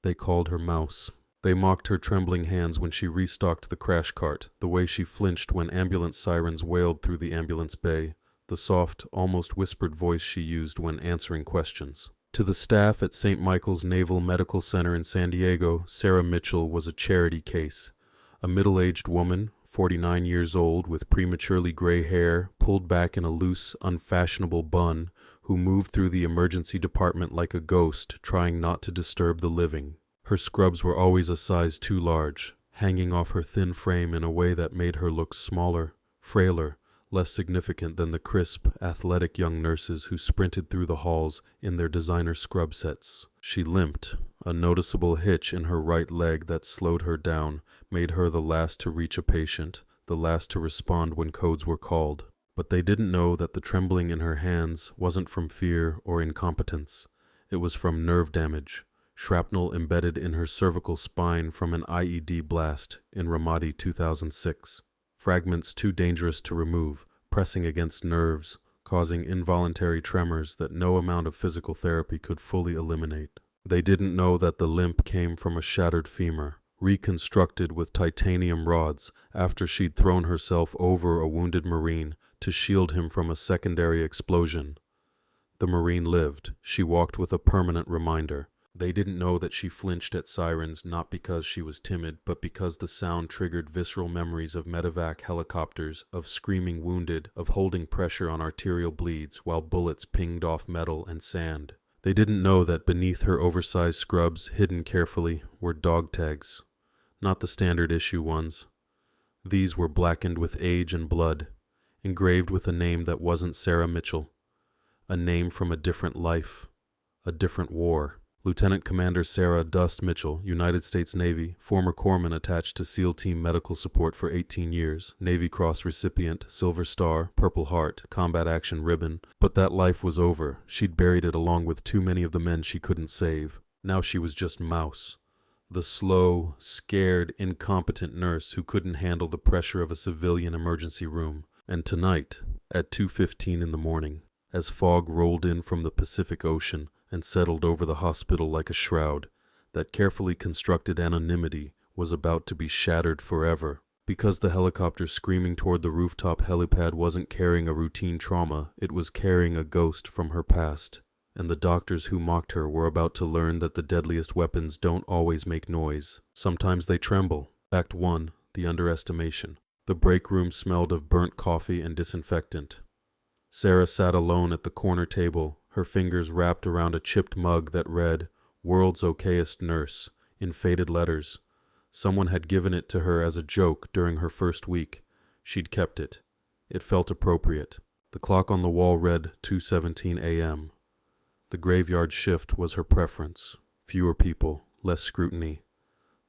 They called her Mouse. They mocked her trembling hands when she restocked the crash cart, the way she flinched when ambulance sirens wailed through the ambulance bay, the soft, almost whispered voice she used when answering questions. To the staff at St. Michael's Naval Medical Center in San Diego, Sarah Mitchell was a charity case. A middle-aged woman, 49 years old, with prematurely gray hair, pulled back in a loose, unfashionable bun, who moved through the emergency department like a ghost, trying not to disturb the living. Her scrubs were always a size too large, hanging off her thin frame in a way that made her look smaller, frailer, less significant than the crisp, athletic young nurses who sprinted through the halls in their designer scrub sets. She limped. A noticeable hitch in her right leg that slowed her down made her the last to reach a patient, the last to respond when codes were called. But they didn't know that the trembling in her hands wasn't from fear or incompetence. It was from nerve damage, shrapnel embedded in her cervical spine from an IED blast in Ramadi 2006. Fragments too dangerous to remove, pressing against nerves, causing involuntary tremors that no amount of physical therapy could fully eliminate. They didn't know that the limp came from a shattered femur, reconstructed with titanium rods after she'd thrown herself over a wounded Marine to shield him from a secondary explosion. The Marine lived. She walked with a permanent reminder. They didn't know that she flinched at sirens not because she was timid, but because the sound triggered visceral memories of medevac helicopters, of screaming wounded, of holding pressure on arterial bleeds while bullets pinged off metal and sand. They didn't know that beneath her oversized scrubs, hidden carefully, were dog tags. Not the standard issue ones. These were blackened with age and blood, engraved with a name that wasn't Sarah Mitchell. A name from a different life, a different war. Lieutenant Commander Sarah Dust Mitchell, United States Navy, former corpsman attached to SEAL Team Medical Support for 18 years, Navy Cross recipient, Silver Star, Purple Heart, Combat Action Ribbon. But that life was over. She'd buried it along with too many of the men she couldn't save. Now she was just Mouse, the slow, scared, incompetent nurse who couldn't handle the pressure of a civilian emergency room. And tonight, at 2:15 in the morning, as fog rolled in from the Pacific Ocean and settled over the hospital like a shroud, that carefully constructed anonymity was about to be shattered forever. Because the helicopter screaming toward the rooftop helipad wasn't carrying a routine trauma, it was carrying a ghost from her past. And the doctors who mocked her were about to learn that the deadliest weapons don't always make noise. Sometimes they tremble. Act 1, the underestimation. The break room smelled of burnt coffee and disinfectant. Sarah sat alone at the corner table, her fingers wrapped around a chipped mug that read, "World's Okayest Nurse," in faded letters. Someone had given it to her as a joke during her first week. She'd kept it. It felt appropriate. The clock on the wall read 2:17 a.m. The graveyard shift was her preference. Fewer people, less scrutiny.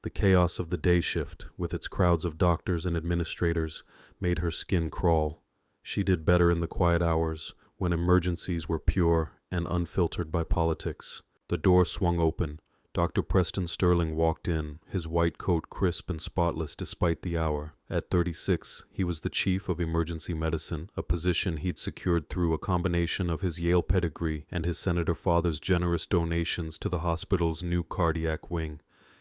The chaos of the day shift, with its crowds of doctors and administrators, made her skin crawl. She did better in the quiet hours, when emergencies were pure and unfiltered by politics. The door swung open. Dr. Preston Sterling walked in, his white coat crisp and spotless despite the hour. At 36, he was the chief of emergency medicine, a position he'd secured through a combination of his Yale pedigree and his senator father's generous donations to the hospital's new cardiac wing.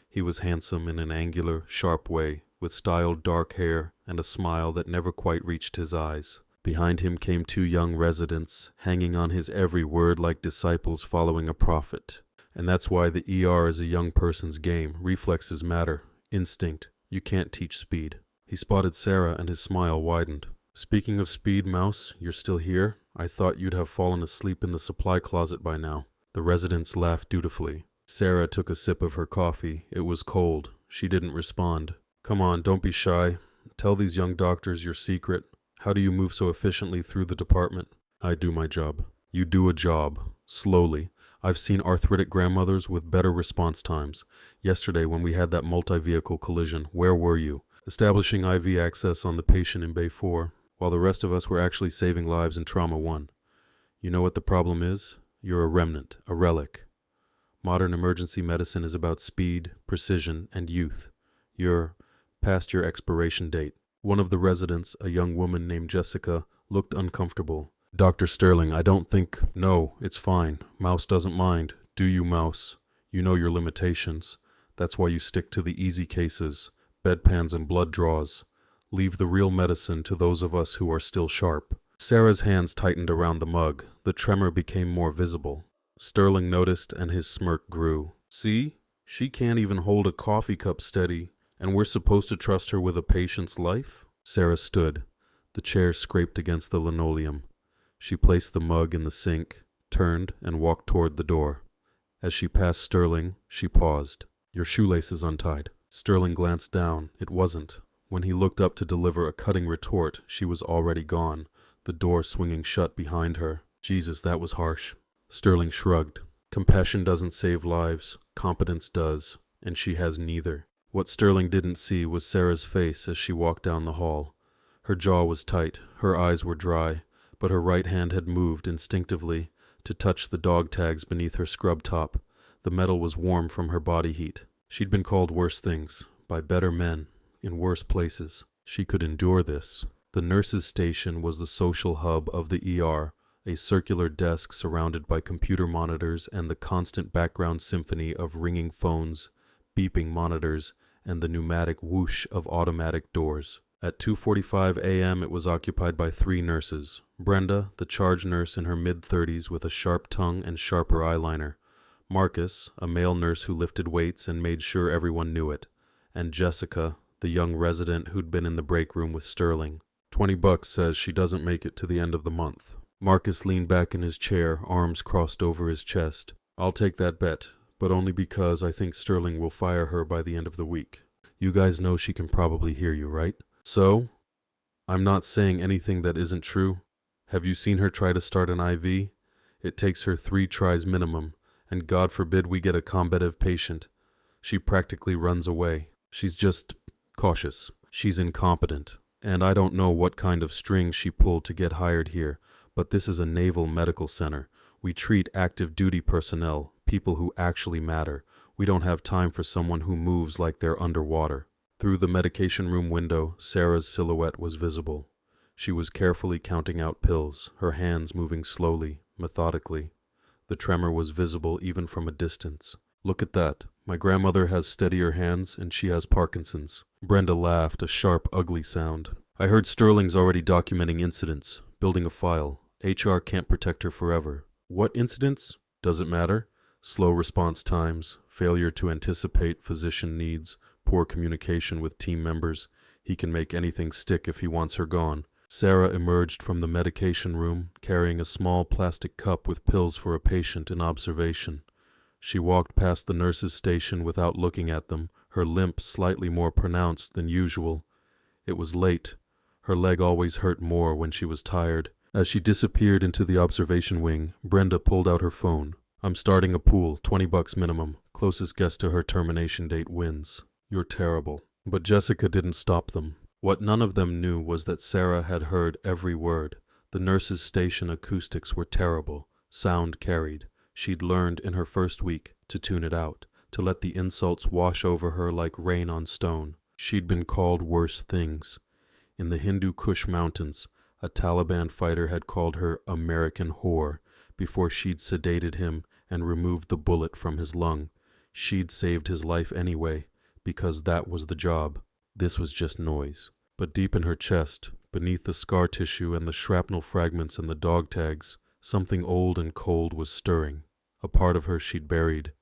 He was handsome in an angular, sharp way, with styled dark hair and a smile that never quite reached his eyes. Behind him came two young residents, hanging on his every word like disciples following a prophet. And that's why the ER is a young person's game. Reflexes matter. Instinct. You can't teach speed. He spotted Sarah and his smile widened. "Speaking of speed, Mouse, you're still here? I thought you'd have fallen asleep in the supply closet by now." The residents laughed dutifully. Sarah took a sip of her coffee. It was cold. She didn't respond. "Come on, don't be shy. Tell these young doctors your secret. How do you move so efficiently through the department?" "I do my job." "You do a job. Slowly. I've seen arthritic grandmothers with better response times. Yesterday, when we had that multi-vehicle collision, where were you? Establishing IV access on the patient in Bay 4, while the rest of us were actually saving lives in Trauma 1. You know what the problem is? You're a remnant, a relic. Modern emergency medicine is about speed, precision, and youth. You're past your expiration date." One of the residents, a young woman named Jessica, looked uncomfortable. "Dr. Sterling, I don't think—" "No, it's fine. Mouse doesn't mind. Do you, Mouse? You know your limitations. That's why you stick to the easy cases, bedpans and blood draws. Leave the real medicine to those of us who are still sharp. Sarah's hands tightened around the mug. The tremor became more visible. Sterling noticed, and his smirk grew. See? She can't even hold a coffee cup steady, and we're supposed to trust her with a patient's life? Sarah stood. The chair scraped against the linoleum. She placed the mug in the sink, turned, and walked toward the door. As she passed Sterling, she paused. Your shoelace is untied. Sterling glanced down. It wasn't. When he looked up to deliver a cutting retort, she was already gone, the door swinging shut behind her. Jesus, that was harsh. Sterling shrugged. Compassion doesn't save lives. Competence does, and she has neither. What Sterling didn't see was Sarah's face as she walked down the hall. Her jaw was tight, her eyes were dry, but her right hand had moved instinctively to touch the dog tags beneath her scrub top. The metal was warm from her body heat. She'd been called worse things, by better men, in worse places. She could endure this. The nurse's station was the social hub of the ER, a circular desk surrounded by computer monitors and the constant background symphony of ringing phones, beeping monitors, and the pneumatic whoosh of automatic doors. At 2:45 a.m. it was occupied by 3 nurses. Brenda, the charge nurse in her mid-30s with a sharp tongue and sharper eyeliner. Marcus, a male nurse who lifted weights and made sure everyone knew it. And Jessica, the young resident who'd been in the break room with Sterling. $20 says she doesn't make it to the end of the month. Marcus leaned back in his chair, arms crossed over his chest. I'll take that bet, but only because I think Sterling will fire her by the end of the week. You guys know she can probably hear you, right? So, I'm not saying anything that isn't true. Have you seen her try to start an IV? It takes her 3 tries minimum, and God forbid we get a combative patient. She practically runs away. She's just cautious. She's incompetent. And I don't know what kind of string she pulled to get hired here, but this is a naval medical center. We treat active duty personnel, people who actually matter. We don't have time for someone who moves like they're underwater. Through the medication room window, Sarah's silhouette was visible. She was carefully counting out pills, her hands moving slowly, methodically. The tremor was visible even from a distance. Look at that. My grandmother has steadier hands, and she has Parkinson's. Brenda laughed, a sharp, ugly sound. I heard Sterling's already documenting incidents, building a file. HR can't protect her forever. What incidents? Doesn't matter. Slow response times, failure to anticipate physician needs, poor communication with team members. He can make anything stick if he wants her gone. Sarah emerged from the medication room, carrying a small plastic cup with pills for a patient in observation. She walked past the nurse's station without looking at them, her limp slightly more pronounced than usual. It was late. Her leg always hurt more when she was tired. As she disappeared into the observation wing, Brenda pulled out her phone. I'm starting a pool, $20 minimum. Closest guess to her termination date wins. You're terrible. But Jessica didn't stop them. What none of them knew was that Sarah had heard every word. The nurse's station acoustics were terrible. Sound carried. She'd learned in her first week to tune it out, to let the insults wash over her like rain on stone. She'd been called worse things. In the Hindu Kush Mountains, a Taliban fighter had called her American whore before she'd sedated him and removed the bullet from his lung. She'd saved his life anyway, because that was the job. This was just noise. But deep in her chest, beneath the scar tissue and the shrapnel fragments and the dog tags, something old and cold was stirring. A part of her she'd buried,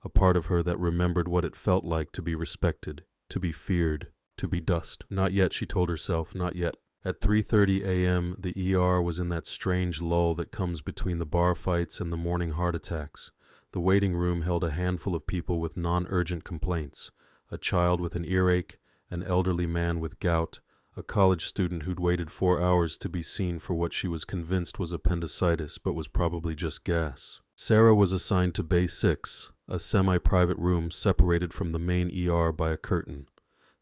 a part of her that remembered what it felt like to be respected, to be feared, to be dust. Not yet, she told herself, not yet. At 3:30 a.m., the ER was in that strange lull that comes between the bar fights and the morning heart attacks. The waiting room held a handful of people with non-urgent complaints, a child with an earache, an elderly man with gout, a college student who'd waited 4 hours to be seen for what she was convinced was appendicitis but was probably just gas. Sarah was assigned to Bay 6, a semi-private room separated from the main ER by a curtain.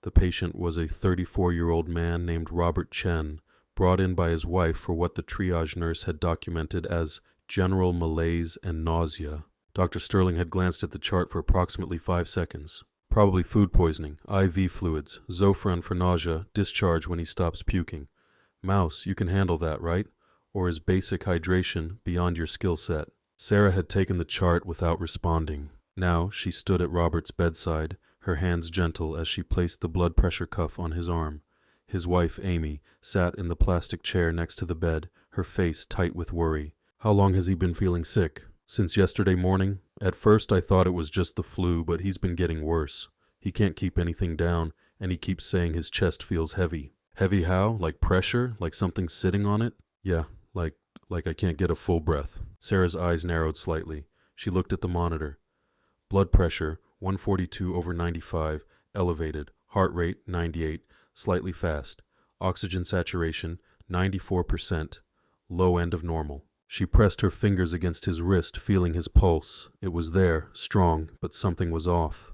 The patient was a 34-year-old man named Robert Chen, brought in by his wife for what the triage nurse had documented as general malaise and nausea. Dr. Sterling had glanced at the chart for approximately 5 seconds. Probably food poisoning, IV fluids, Zofran for nausea, discharge when he stops puking. Mouse, you can handle that, right? Or is basic hydration beyond your skill set? Sarah had taken the chart without responding. Now she stood at Robert's bedside, her hands gentle as she placed the blood pressure cuff on his arm. His wife, Amy, sat in the plastic chair next to the bed, her face tight with worry. How long has he been feeling sick? Since yesterday morning? At first I thought it was just the flu, but he's been getting worse. He can't keep anything down, and he keeps saying his chest feels heavy. Heavy how? Like pressure? Like something sitting on it? Yeah, like I can't get a full breath. Sarah's eyes narrowed slightly. She looked at the monitor. Blood pressure, 142/95, elevated. Heart rate, 98, slightly fast. Oxygen saturation, 94%, low end of normal. She pressed her fingers against his wrist, feeling his pulse. It was there, strong, but something was off.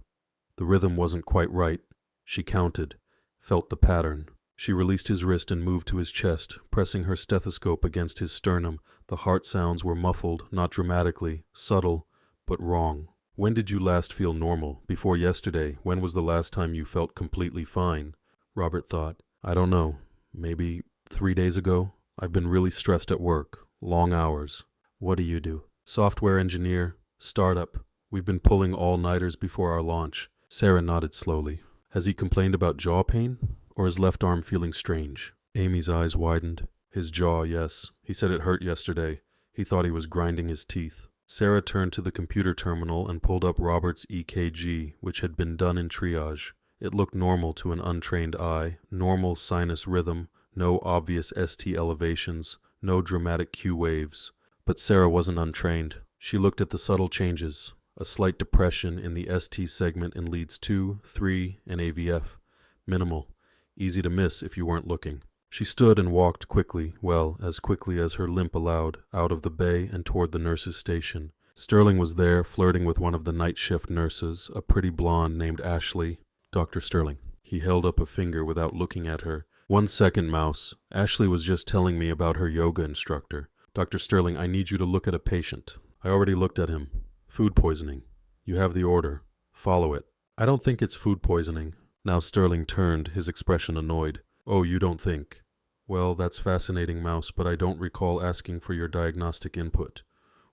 The rhythm wasn't quite right. She counted, felt the pattern. She released his wrist and moved to his chest, pressing her stethoscope against his sternum. The heart sounds were muffled, not dramatically, subtle, but wrong. When did you last feel normal? Before yesterday? When was the last time you felt completely fine? Robert thought. I don't know. Maybe 3 days ago? I've been really stressed at work. Long hours. What do you do? Software engineer. Startup. We've been pulling all-nighters before our launch. Sarah nodded slowly. Has he complained about jaw pain? Or his left arm feeling strange? Amy's eyes widened. His jaw, yes. He said it hurt yesterday. He thought he was grinding his teeth. Sarah turned to the computer terminal and pulled up Robert's EKG, which had been done in triage. It looked normal to an untrained eye, normal sinus rhythm, no obvious ST elevations, no dramatic Q waves. But Sarah wasn't untrained. She looked at the subtle changes. A slight depression in the ST segment in leads 2, 3, and AVF. Minimal. Easy to miss if you weren't looking. She stood and walked quickly, well, as quickly as her limp allowed, out of the bay and toward the nurse's station. Sterling was there, flirting with one of the night shift nurses, a pretty blonde named Ashley. Dr. Sterling. He held up a finger without looking at her. 1 second, Mouse. Ashley was just telling me about her yoga instructor. Dr. Sterling, I need you to look at a patient. I already looked at him. Food poisoning. You have the order. Follow it. I don't think it's food poisoning. Now Sterling turned, his expression annoyed. Oh, you don't think? Well, that's fascinating, Mouse, but I don't recall asking for your diagnostic input.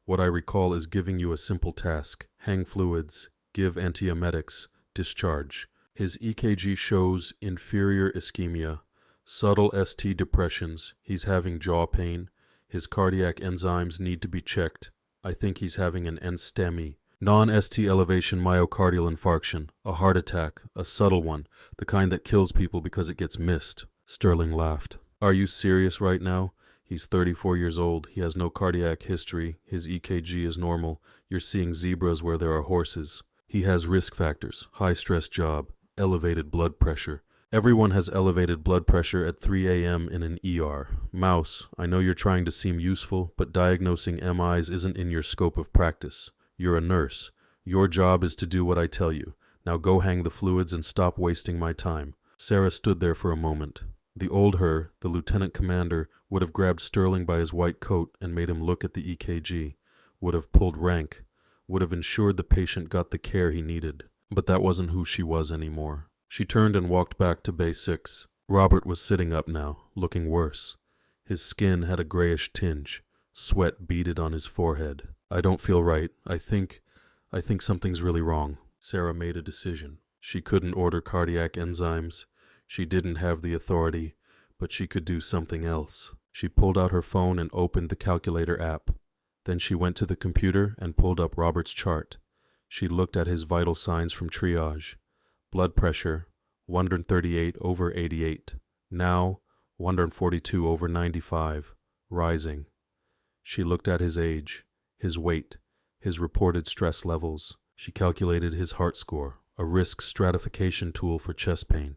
What I recall is giving you a simple task. Hang fluids, give antiemetics, discharge. His EKG shows inferior ischemia, subtle ST depressions, he's having jaw pain, his cardiac enzymes need to be checked. I think he's having an NSTEMI, non-ST elevation myocardial infarction, a heart attack, a subtle one, the kind that kills people because it gets missed. Sterling laughed. Are you serious right now? He's 34 years old, he has no cardiac history, his EKG is normal, you're seeing zebras where there are horses. He has risk factors, high-stress job, elevated blood pressure. Everyone has elevated blood pressure at 3 a.m. in an ER. Mouse, I know you're trying to seem useful, but diagnosing MIs isn't in your scope of practice. You're a nurse. Your job is to do what I tell you. Now go hang the fluids and stop wasting my time. Sarah stood there for a moment. The old her, the lieutenant commander, would have grabbed Sterling by his white coat and made him look at the EKG, would have pulled rank, would have ensured the patient got the care he needed. But that wasn't who she was anymore. She turned and walked back to Bay 6. Robert was sitting up now, looking worse. His skin had a grayish tinge. Sweat beaded on his forehead. I don't feel right. I think something's really wrong. Sarah made a decision. She couldn't order cardiac enzymes. She didn't have the authority, but she could do something else. She pulled out her phone and opened the calculator app. Then she went to the computer and pulled up Robert's chart. She looked at his vital signs from triage. Blood pressure, 138/88. Now, 142/95. Rising. She looked at his age, his weight, his reported stress levels. She calculated his heart score, a risk stratification tool for chest pain.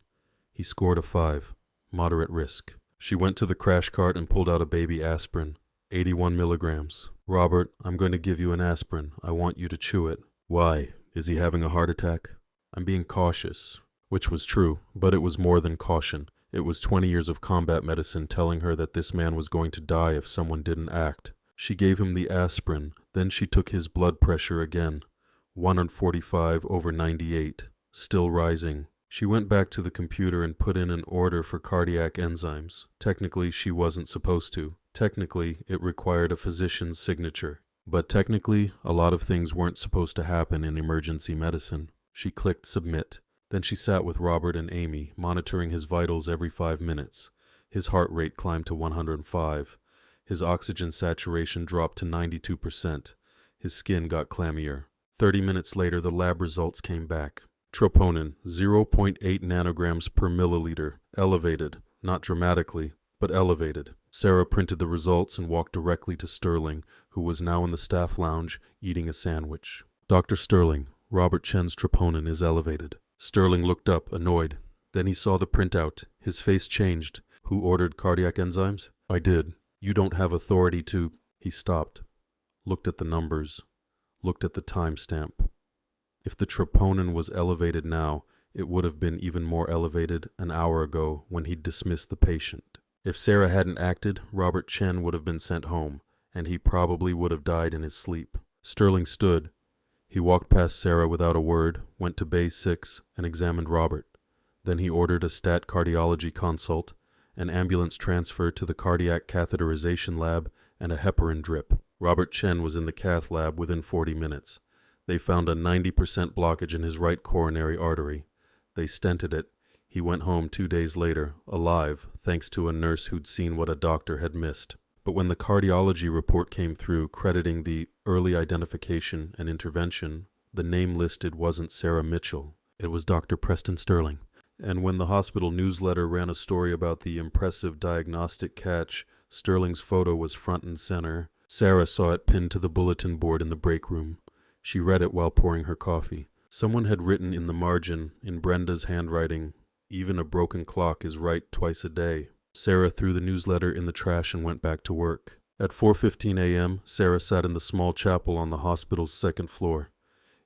He scored a 5, moderate risk. She went to the crash cart and pulled out a baby aspirin, 81 milligrams. Robert, I'm going to give you an aspirin. I want you to chew it. Why? Is he having a heart attack? I'm being cautious. Which was true, but it was more than caution. It was 20 years of combat medicine telling her that this man was going to die if someone didn't act. She gave him the aspirin, then she took his blood pressure again. 145/98, still rising. She went back to the computer and put in an order for cardiac enzymes. Technically, she wasn't supposed to. Technically, it required a physician's signature. But technically, a lot of things weren't supposed to happen in emergency medicine. She clicked submit. Then she sat with Robert and Amy, monitoring his vitals every 5 minutes. His heart rate climbed to 105. His oxygen saturation dropped to 92%. His skin got clammier. 30 minutes later, the lab results came back. Troponin, 0.8 nanograms per milliliter. Elevated. Not dramatically, but elevated. Sarah printed the results and walked directly to Sterling, who was now in the staff lounge eating a sandwich. Dr. Sterling, Robert Chen's troponin is elevated. Sterling looked up, annoyed. Then he saw the printout. His face changed. Who ordered cardiac enzymes? I did. You don't have authority to... He stopped. Looked at the numbers. Looked at the timestamp. If the troponin was elevated now, it would have been even more elevated an hour ago when he'd dismissed the patient. If Sarah hadn't acted, Robert Chen would have been sent home, and he probably would have died in his sleep. Sterling stood. He walked past Sarah without a word, went to Bay 6, and examined Robert. Then he ordered a stat cardiology consult, an ambulance transfer to the cardiac catheterization lab, and a heparin drip. Robert Chen was in the cath lab within 40 minutes. They found a 90% blockage in his right coronary artery. They stented it. He went home 2 days later, alive, thanks to a nurse who'd seen what a doctor had missed. But when the cardiology report came through crediting the early identification and intervention, the name listed wasn't Sarah Mitchell. It was Dr. Preston Sterling. And when the hospital newsletter ran a story about the impressive diagnostic catch, Sterling's photo was front and center. Sarah saw it pinned to the bulletin board in the break room. She read it while pouring her coffee. Someone had written in the margin, in Brenda's handwriting, "Even a broken clock is right twice a day." Sarah threw the newsletter in the trash and went back to work. At 4:15 a.m., Sarah sat in the small chapel on the hospital's second floor.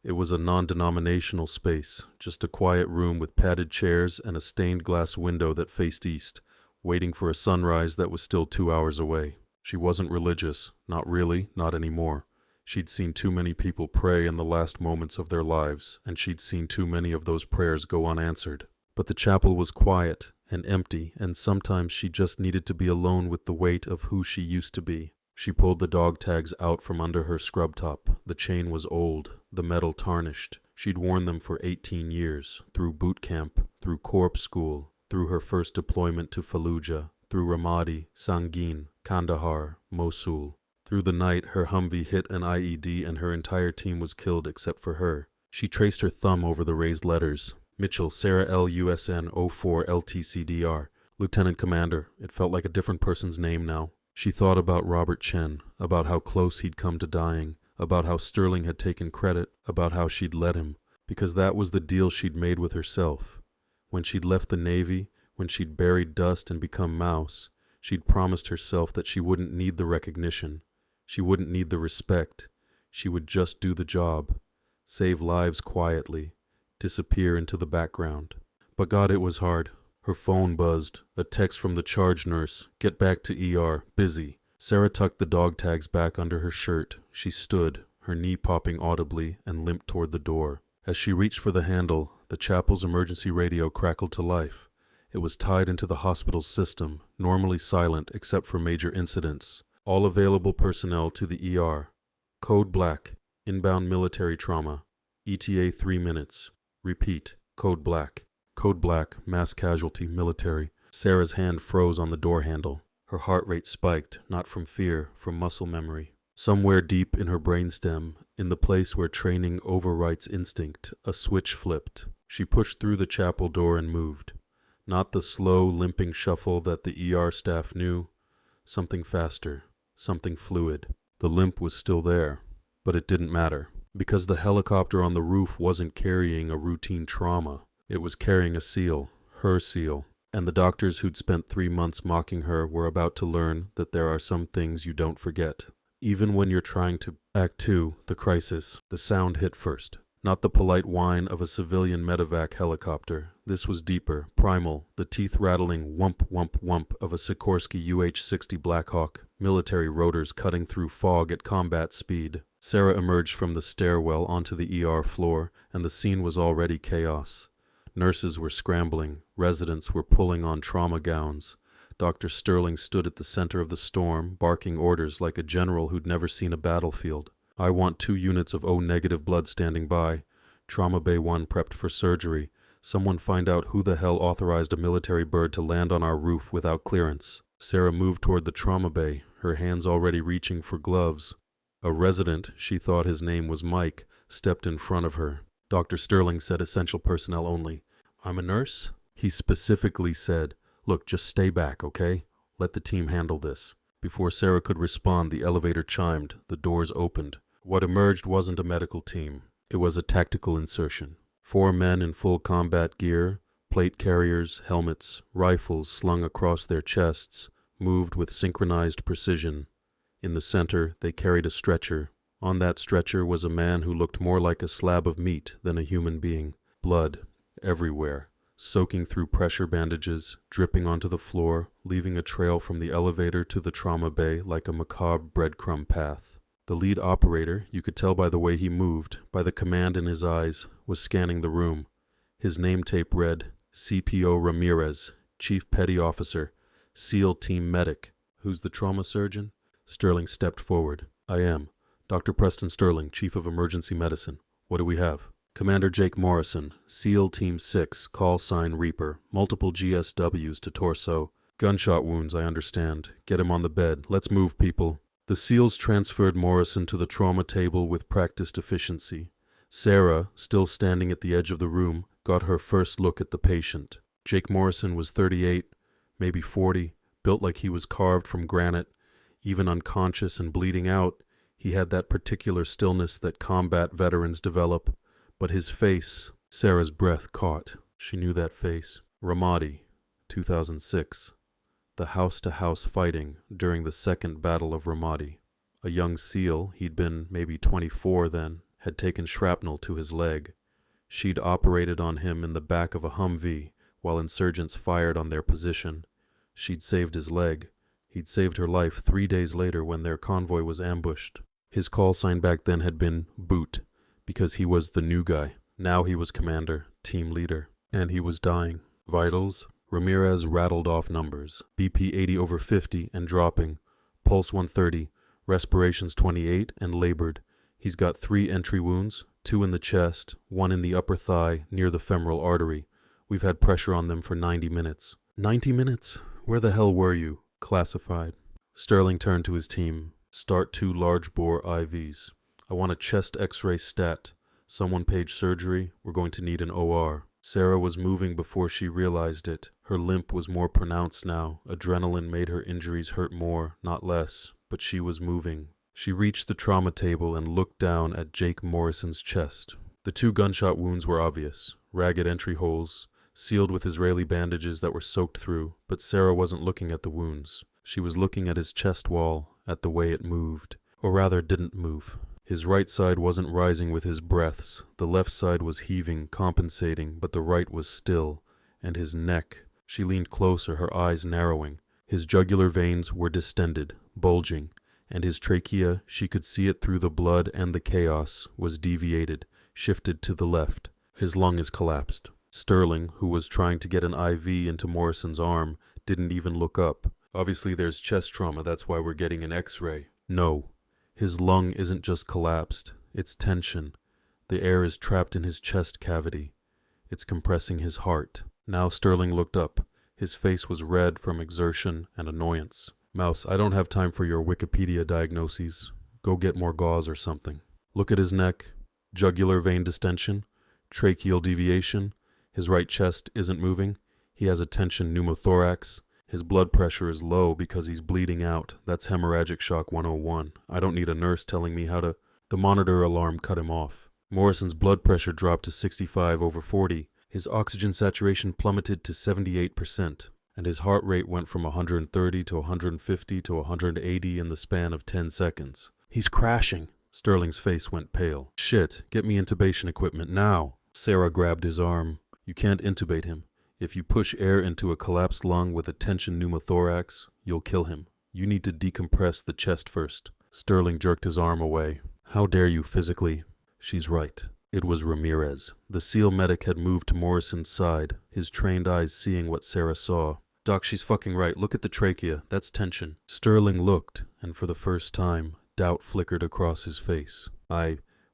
It was a non-denominational space, just a quiet room with padded chairs and a stained glass window that faced east, waiting for a sunrise that was still 2 hours away. She wasn't religious, not really, not anymore. She'd seen too many people pray in the last moments of their lives, and she'd seen too many of those prayers go unanswered. But the chapel was quiet and empty, and sometimes she just needed to be alone with the weight of who she used to be. She pulled the dog tags out from under her scrub top. The chain was old, the metal tarnished. She'd worn them for 18 years, through boot camp, through corps school, through her first deployment to Fallujah, through Ramadi, Sangin, Kandahar, Mosul. Through the night, her Humvee hit an IED and her entire team was killed except for her. She traced her thumb over the raised letters. Mitchell, Sarah L. USN 04 LTCDR. Lieutenant Commander. It felt like a different person's name now. She thought about Robert Chen, about how close he'd come to dying, about how Sterling had taken credit, about how she'd let him, because that was the deal she'd made with herself. When she'd left the Navy, when she'd buried dust and become Mouse, she'd promised herself that she wouldn't need the recognition. She wouldn't need the respect. She would just do the job, save lives quietly, disappear into the background. But God, it was hard. Her phone buzzed. A text from the charge nurse. Get back to ER. Busy. Sarah tucked the dog tags back under her shirt. She stood, her knee popping audibly, and limped toward the door. As she reached for the handle, the chapel's emergency radio crackled to life. It was tied into the hospital's system, normally silent except for major incidents. All available personnel to the ER. Code Black. Inbound military trauma. ETA 3 minutes. Repeat. Code Black. Code Black. Mass casualty. Military. Sarah's hand froze on the door handle. Her heart rate spiked, not from fear, from muscle memory. Somewhere deep in her brainstem, in the place where training overwrites instinct, a switch flipped. She pushed through the chapel door and moved. Not the slow, limping shuffle that the ER staff knew. Something faster. Something fluid. The limp was still there, but it didn't matter, because the helicopter on the roof wasn't carrying a routine trauma. It was carrying a seal, her seal, and the doctors who'd spent 3 months mocking her were about to learn that there are some things you don't forget. Even when you're trying to Act 2, the crisis, the sound hit first. Not the polite whine of a civilian medevac helicopter. This was deeper, primal, the teeth-rattling whump, whump, whump of a Sikorsky UH-60 Blackhawk, military rotors cutting through fog at combat speed. Sarah emerged from the stairwell onto the ER floor, and the scene was already chaos. Nurses were scrambling, residents were pulling on trauma gowns. Dr. Sterling stood at the center of the storm, barking orders like a general who'd never seen a battlefield. I want 2 units of O-negative blood standing by. Trauma Bay 1 prepped for surgery. Someone find out who the hell authorized a military bird to land on our roof without clearance. Sarah moved toward the trauma bay, her hands already reaching for gloves. A resident, she thought his name was Mike, stepped in front of her. Dr. Sterling said essential personnel only. I'm a nurse? He specifically said, look, just stay back, okay? Let the team handle this. Before Sarah could respond, the elevator chimed. The doors opened. What emerged wasn't a medical team. It was a tactical insertion. 4 men in full combat gear, plate carriers, helmets, rifles slung across their chests, moved with synchronized precision. In the center, they carried a stretcher. On that stretcher was a man who looked more like a slab of meat than a human being. Blood everywhere, soaking through pressure bandages, dripping onto the floor, leaving a trail from the elevator to the trauma bay like a macabre breadcrumb path. The lead operator, you could tell by the way he moved, by the command in his eyes, was scanning the room. His name tape read, CPO Ramirez, Chief Petty Officer, SEAL Team Medic. Who's the trauma surgeon? Sterling stepped forward. I am. Dr. Preston Sterling, Chief of Emergency Medicine. What do we have? Commander Jake Morrison, SEAL Team 6, call sign Reaper, multiple GSWs to torso. Gunshot wounds, I understand. Get him on the bed. Let's move, people. The SEALs transferred Morrison to the trauma table with practiced efficiency. Sarah, still standing at the edge of the room, got her first look at the patient. Jake Morrison was 38, maybe 40, built like he was carved from granite. Even unconscious and bleeding out, he had that particular stillness that combat veterans develop. But his face, Sarah's breath caught. She knew that face. Ramadi, 2006. The house-to-house fighting during the Second Battle of Ramadi. A young SEAL, he'd been maybe 24 then, had taken shrapnel to his leg. She'd operated on him in the back of a Humvee while insurgents fired on their position. She'd saved his leg. He'd saved her life 3 days later when their convoy was ambushed. His call sign back then had been Boot, because he was the new guy. Now he was commander, team leader, and he was dying. Vitals? Ramirez rattled off numbers. BP 80/50 and dropping. Pulse 130. Respirations 28 and labored. He's got 3 entry wounds, 2 in the chest, 1 in the upper thigh near the femoral artery. We've had pressure on them for 90 minutes. 90 minutes? Where the hell were you? Classified. Sterling turned to his team. Start 2 large bore IVs. I want a chest x-ray stat. Someone page surgery. We're going to need an OR. Sarah was moving before she realized it. Her limp was more pronounced now. Adrenaline made her injuries hurt more, not less, but she was moving. She reached the trauma table and looked down at Jake Morrison's chest. The 2 gunshot wounds were obvious, ragged entry holes, sealed with Israeli bandages that were soaked through, but Sarah wasn't looking at the wounds. She was looking at his chest wall, at the way it moved, or rather didn't move. His right side wasn't rising with his breaths. The left side was heaving, compensating, but the right was still. And his neck. She leaned closer, her eyes narrowing. His jugular veins were distended, bulging, and his trachea, she could see it through the blood and the chaos, was deviated, shifted to the left. His lung is collapsed. Sterling, who was trying to get an IV into Morrison's arm, didn't even look up. Obviously there's chest trauma, that's why we're getting an x-ray. No. His lung isn't just collapsed, it's tension. The air is trapped in his chest cavity. It's compressing his heart. Now Sterling looked up. His face was red from exertion and annoyance. Mouse, I don't have time for your Wikipedia diagnoses. Go get more gauze or something. Look at his neck. Jugular vein distension. Tracheal deviation. His right chest isn't moving. He has a tension pneumothorax. His blood pressure is low because he's bleeding out. That's hemorrhagic shock 101. I don't need a nurse telling me how to... The monitor alarm cut him off. Morrison's blood pressure dropped to 65/40. His oxygen saturation plummeted to 78%, and his heart rate went from 130 to 150 to 180 in the span of 10 seconds. He's crashing. Sterling's face went pale. Shit, get me intubation equipment now. Sarah grabbed his arm. You can't intubate him. If you push air into a collapsed lung with a tension pneumothorax, you'll kill him. You need to decompress the chest first. Sterling jerked his arm away. How dare you physically? She's right. It was Ramirez. The SEAL medic had moved to Morrison's side, his trained eyes seeing what Sarah saw. Doc, she's fucking right. Look at the trachea. That's tension. Sterling looked, and for the first time, doubt flickered across his face.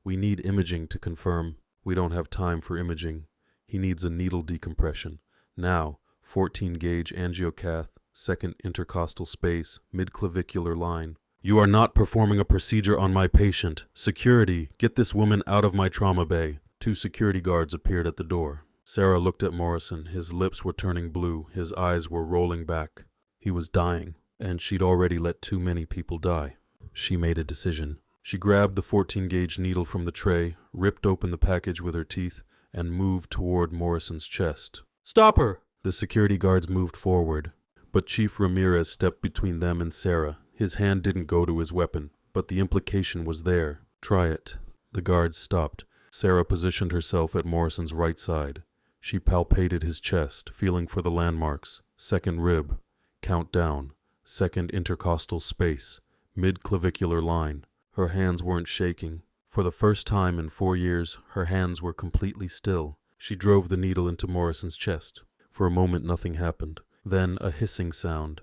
We need imaging to confirm. We don't have time for imaging. He needs a needle decompression. Now, 14-gauge angiocath, second intercostal space, midclavicular line. You are not performing a procedure on my patient. Security, get this woman out of my trauma bay. 2 security guards appeared at the door. Sarah looked at Morrison. His lips were turning blue. His eyes were rolling back. He was dying, and she'd already let too many people die. She made a decision. She grabbed the 14-gauge needle from the tray, ripped open the package with her teeth, and moved toward Morrison's chest. Stop her! The security guards moved forward, but Chief Ramirez stepped between them and Sarah. His hand didn't go to his weapon, but the implication was there. Try it. The guards stopped. Sarah positioned herself at Morrison's right side. She palpated his chest, feeling for the landmarks. Second rib. Count down. Second intercostal space. Mid-clavicular line. Her hands weren't shaking. For the first time in 4 years, her hands were completely still. She drove the needle into Morrison's chest. For a moment, nothing happened. Then a hissing sound.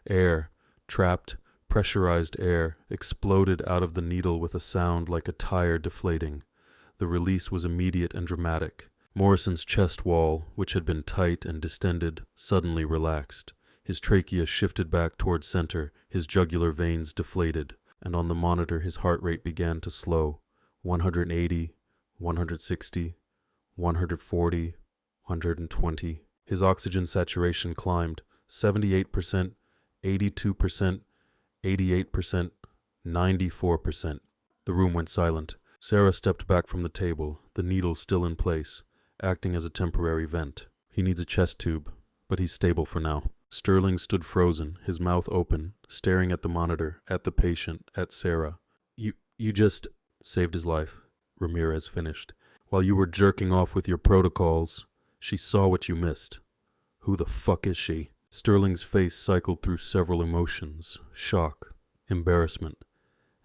Air, trapped, pressurized air, exploded out of the needle with a sound like a tire deflating. The release was immediate and dramatic. Morrison's chest wall, which had been tight and distended, suddenly relaxed. His trachea shifted back toward center, his jugular veins deflated, and on the monitor his heart rate began to slow. 180, 160, 140, 120. His oxygen saturation climbed. 78%, 82%, 88%, 94%. The room went silent. Sarah stepped back from the table, the needle still in place, acting as a temporary vent. He needs a chest tube, but he's stable for now. Sterling stood frozen, his mouth open, staring at the monitor, at the patient, at Sarah. You just saved his life, Ramirez finished. While you were jerking off with your protocols, she saw what you missed. Who the fuck is she? Sterling's face cycled through several emotions. Shock, embarrassment,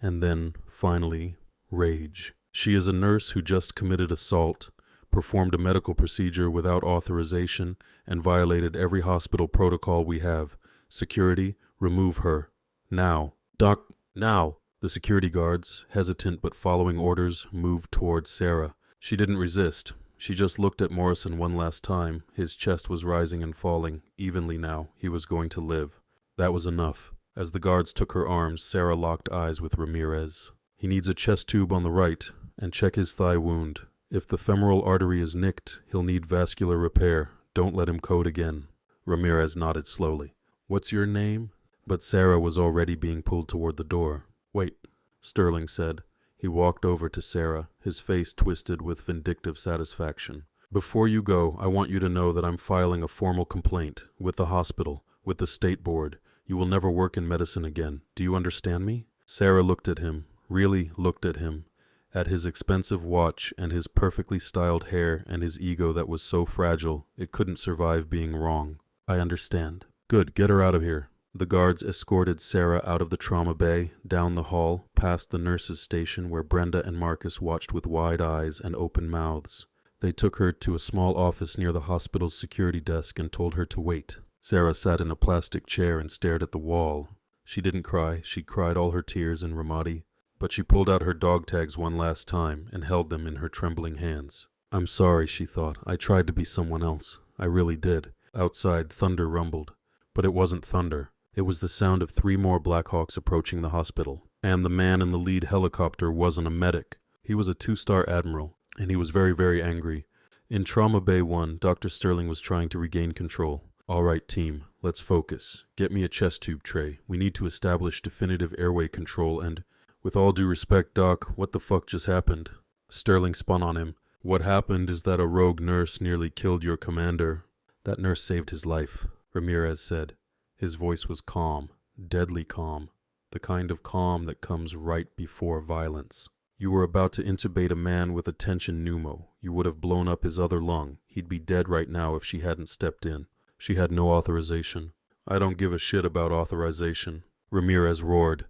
and then, finally, rage. She is a nurse who just committed assault, performed a medical procedure without authorization, and violated every hospital protocol we have. Security, remove her. Now. Doc, now. The security guards, hesitant but following orders, moved towards Sarah. She didn't resist. She just looked at Morrison one last time. His chest was rising and falling, evenly now. He was going to live. That was enough. As the guards took her arms, Sarah locked eyes with Ramirez. He needs a chest tube on the right, and check his thigh wound. If the femoral artery is nicked, he'll need vascular repair. Don't let him code again. Ramirez nodded slowly. What's your name? But Sarah was already being pulled toward the door. Wait, Sterling said. He walked over to Sarah, his face twisted with vindictive satisfaction. Before you go, I want you to know that I'm filing a formal complaint with the hospital, with the state board. You will never work in medicine again. Do you understand me? Sarah looked at him, really looked at him. At his expensive watch and his perfectly styled hair and his ego that was so fragile it couldn't survive being wrong. I understand. Good, get her out of here. The guards escorted Sarah out of the trauma bay, down the hall, past the nurses' station where Brenda and Marcus watched with wide eyes and open mouths. They took her to a small office near the hospital's security desk and told her to wait. Sarah sat in a plastic chair and stared at the wall. She didn't cry. She'd cried all her tears in Ramadi. But she pulled out her dog tags one last time and held them in her trembling hands. I'm sorry, she thought. I tried to be someone else. I really did. Outside, thunder rumbled. But it wasn't thunder. It was the sound of 3 more Blackhawks approaching the hospital. And the man in the lead helicopter wasn't a medic. He was a 2-star admiral, and he was very, very angry. In Trauma Bay 1, Dr. Sterling was trying to regain control. All right, team, let's focus. Get me a chest tube tray. We need to establish definitive airway control and... With all due respect, Doc, what the fuck just happened? Sterling spun on him. What happened is that a rogue nurse nearly killed your commander. That nurse saved his life, Ramirez said. His voice was calm, deadly calm, the kind of calm that comes right before violence. You were about to intubate a man with a tension pneumo. You would have blown up his other lung. He'd be dead right now if she hadn't stepped in. She had no authorization. I don't give a shit about authorization, Ramirez roared.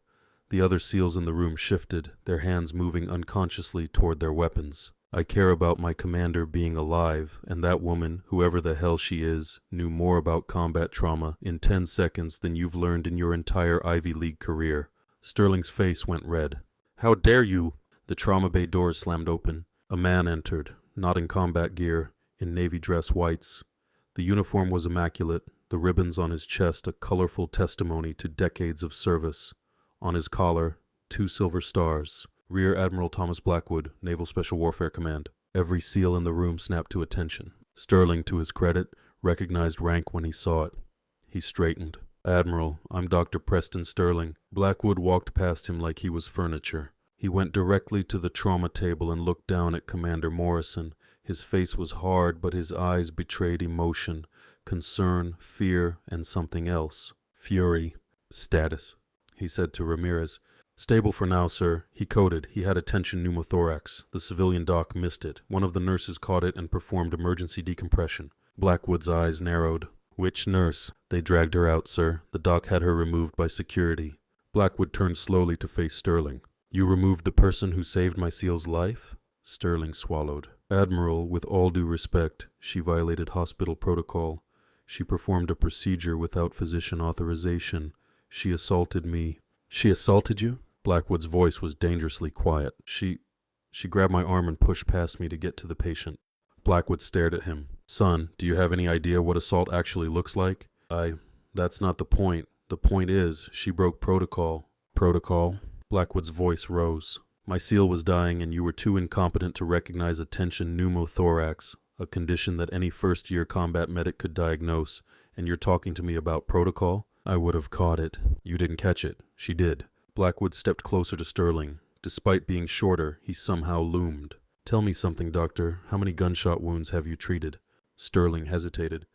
The other SEALs in the room shifted, their hands moving unconsciously toward their weapons. I care about my commander being alive, and that woman, whoever the hell she is, knew more about combat trauma in 10 seconds than you've learned in your entire Ivy League career. Sterling's face went red. How dare you? The trauma bay doors slammed open. A man entered, not in combat gear, in navy dress whites. The uniform was immaculate, the ribbons on his chest a colorful testimony to decades of service. On his collar, 2 silver stars. Rear Admiral Thomas Blackwood, Naval Special Warfare Command. Every SEAL in the room snapped to attention. Sterling, to his credit, recognized rank when he saw it. He straightened. Admiral, I'm Dr. Preston Sterling. Blackwood walked past him like he was furniture. He went directly to the trauma table and looked down at Commander Morrison. His face was hard, but his eyes betrayed emotion, concern, fear, and something else. Fury. Status, he said to Ramirez. Stable for now, sir. He coded. He had a tension pneumothorax. The civilian doc missed it. One of the nurses caught it and performed emergency decompression. Blackwood's eyes narrowed. Which nurse? They dragged her out, sir. The doc had her removed by security. Blackwood turned slowly to face Sterling. You removed the person who saved my SEAL's life? Sterling swallowed. Admiral, with all due respect, she violated hospital protocol. She performed a procedure without physician authorization. She assaulted me. She assaulted you? Blackwood's voice was dangerously quiet. She grabbed my arm and pushed past me to get to the patient. Blackwood stared at him. Son, do you have any idea what assault actually looks like? That's not the point. The point is, she broke protocol. Protocol? Blackwood's voice rose. My SEAL was dying and you were too incompetent to recognize a tension pneumothorax, a condition that any first-year combat medic could diagnose, and you're talking to me about protocol? I would have caught it. You didn't catch it. She did. Blackwood stepped closer to Sterling. Despite being shorter, he somehow loomed. Tell me something, Doctor. How many gunshot wounds have you treated? Sterling hesitated.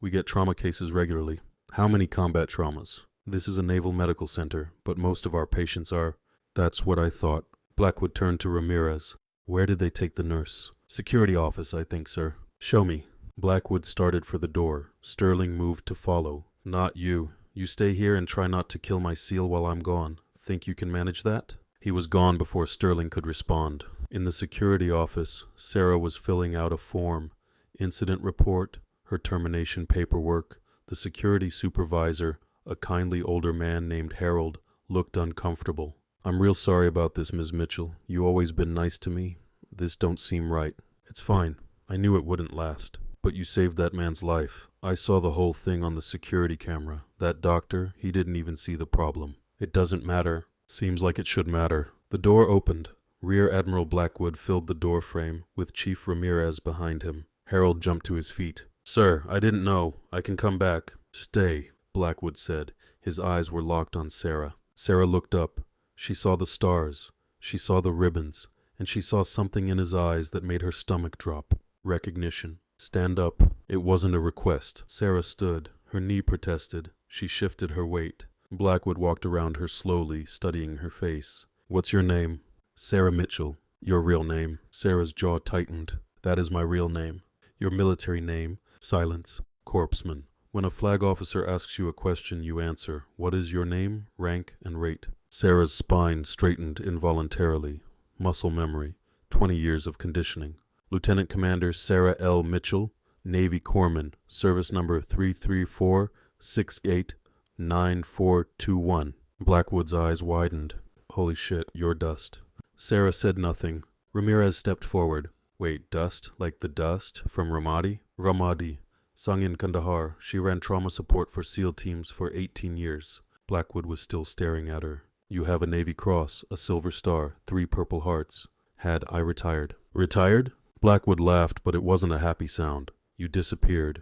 We get trauma cases regularly. How many combat traumas? This is a naval medical center, but most of our patients are... That's what I thought. Blackwood turned to Ramirez. Where did they take the nurse? Security office, I think, sir. Show me. Blackwood started for the door. Sterling moved to follow. Not you. You stay here and try not to kill my SEAL while I'm gone. Think you can manage that? He was gone before Sterling could respond. In the security office, Sarah was filling out a form. Incident report, her termination paperwork. The security supervisor, a kindly older man named Harold, looked uncomfortable. I'm real sorry about this, Ms. Mitchell. You always been nice to me. This don't seem right. It's fine. I knew it wouldn't last. But you saved that man's life. I saw the whole thing on the security camera. That doctor, he didn't even see the problem. It doesn't matter. Seems like it should matter. The door opened. Rear Admiral Blackwood filled the door frame, with Chief Ramirez behind him. Harold jumped to his feet. Sir, I didn't know. I can come back. Stay, Blackwood said. His eyes were locked on Sarah. Sarah looked up. She saw the stars. She saw the ribbons. And she saw something in his eyes that made her stomach drop. Recognition. Stand up. It wasn't a request. Sarah stood. Her knee protested. She shifted her weight. Blackwood walked around her slowly, studying her face. What's your name? Sarah Mitchell. Your real name? Sarah's jaw tightened. That is my real name. Your military name? Silence. Corpsman. When a flag officer asks you a question, you answer. What is your name, rank, and rate? Sarah's spine straightened involuntarily. Muscle memory. 20 years of conditioning. Lieutenant Commander Sarah L. Mitchell, Navy Corpsman, service number 334689421. Blackwood's eyes widened. Holy shit, you're dust. Sarah said nothing. Ramirez stepped forward. Wait, dust? Like the dust? From Ramadi? Ramadi. Sung in Kandahar. She ran trauma support for SEAL teams for 18 years. Blackwood was still staring at her. You have a Navy Cross, a Silver Star, 3 Purple Hearts. Had I retired? Retired? Blackwood laughed, but it wasn't a happy sound. You disappeared.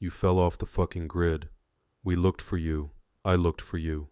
You fell off the fucking grid. We looked for you. I looked for you.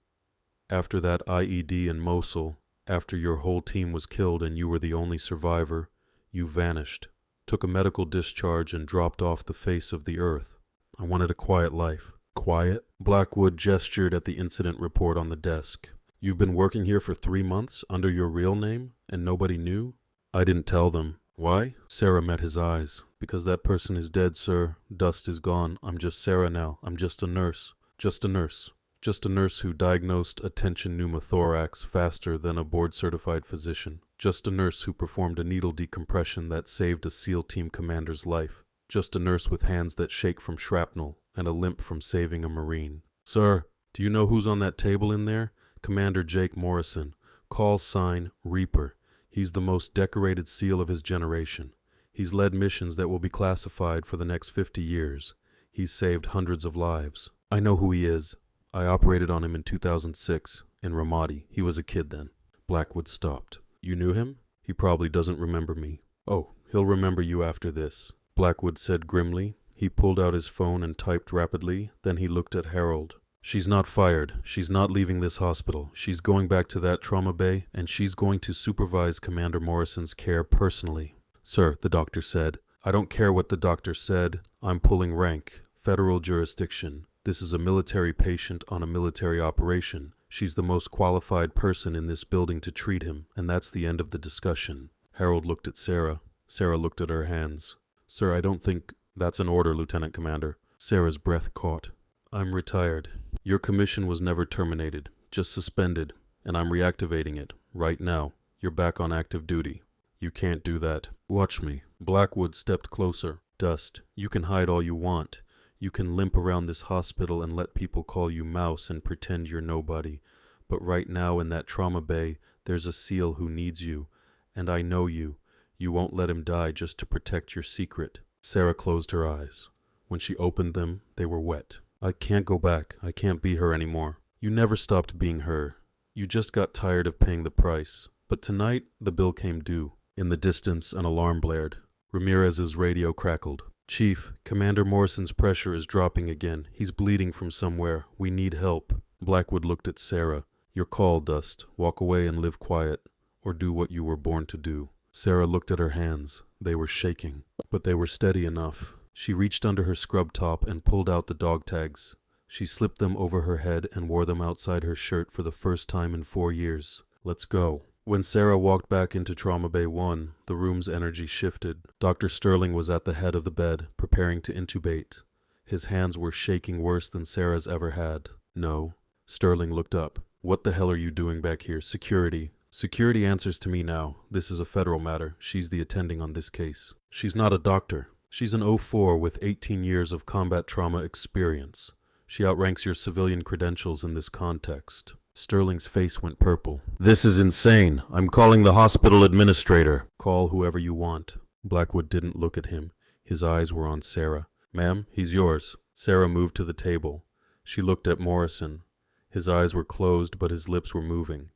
After that IED in Mosul, after your whole team was killed and you were the only survivor, you vanished, took a medical discharge and dropped off the face of the earth. I wanted a quiet life. Quiet? Blackwood gestured at the incident report on the desk. You've been working here for 3 months under your real name and nobody knew? I didn't tell them. Why? Sarah met his eyes. Because that person is dead, sir. Dust is gone. I'm just Sarah now. I'm just a nurse. Just a nurse. Just a nurse who diagnosed a tension pneumothorax faster than a board-certified physician. Just a nurse who performed a needle decompression that saved a SEAL team commander's life. Just a nurse with hands that shake from shrapnel and a limp from saving a Marine. Sir, do you know who's on that table in there? Commander Jake Morrison. Call sign Reaper. He's the most decorated SEAL of his generation. He's led missions that will be classified for the next 50 years. He's saved hundreds of lives. I know who he is. I operated on him in 2006 in Ramadi. He was a kid then. Blackwood stopped. You knew him? He probably doesn't remember me. Oh, he'll remember you after this, Blackwood said grimly. He pulled out his phone and typed rapidly. Then he looked at Harold. She's not fired. She's not leaving this hospital. She's going back to that trauma bay, and she's going to supervise Commander Morrison's care personally. Sir, the doctor said. I don't care what the doctor said. I'm pulling rank. Federal jurisdiction. This is a military patient on a military operation. She's the most qualified person in this building to treat him, and that's the end of the discussion. Harold looked at Sarah. Sarah looked at her hands. Sir, I don't think that's an order, Lieutenant Commander. Sarah's breath caught. I'm retired. Your commission was never terminated, just suspended, and I'm reactivating it, right now. You're back on active duty. You can't do that. Watch me. Blackwood stepped closer. Dust, you can hide all you want. You can limp around this hospital and let people call you Mouse and pretend you're nobody. But right now in that trauma bay, there's a SEAL who needs you. And I know you. You won't let him die just to protect your secret. Sarah closed her eyes. When she opened them, they were wet. I can't go back. I can't be her anymore. You never stopped being her. You just got tired of paying the price. But tonight, the bill came due. In the distance, an alarm blared. Ramirez's radio crackled. Chief, Commander Morrison's pressure is dropping again. He's bleeding from somewhere. We need help. Blackwood looked at Sarah. Your call, Dust. Walk away and live quiet. Or do what you were born to do. Sarah looked at her hands. They were shaking. But they were steady enough. She reached under her scrub top and pulled out the dog tags. She slipped them over her head and wore them outside her shirt for the first time in 4 years. Let's go. When Sarah walked back into Trauma Bay 1, the room's energy shifted. Dr. Sterling was at the head of the bed, preparing to intubate. His hands were shaking worse than Sarah's ever had. No. Sterling looked up. What the hell are you doing back here? Security. Security answers to me now. This is a federal matter. She's the attending on this case. She's not a doctor. She's an 04 with 18 years of combat trauma experience. She outranks your civilian credentials in this context. Sterling's face went purple. This is insane. I'm calling the hospital administrator. Call whoever you want. Blackwood didn't look at him. His eyes were on Sarah. Ma'am, he's yours. Sarah moved to the table. She looked at Morrison. His eyes were closed, but his lips were moving,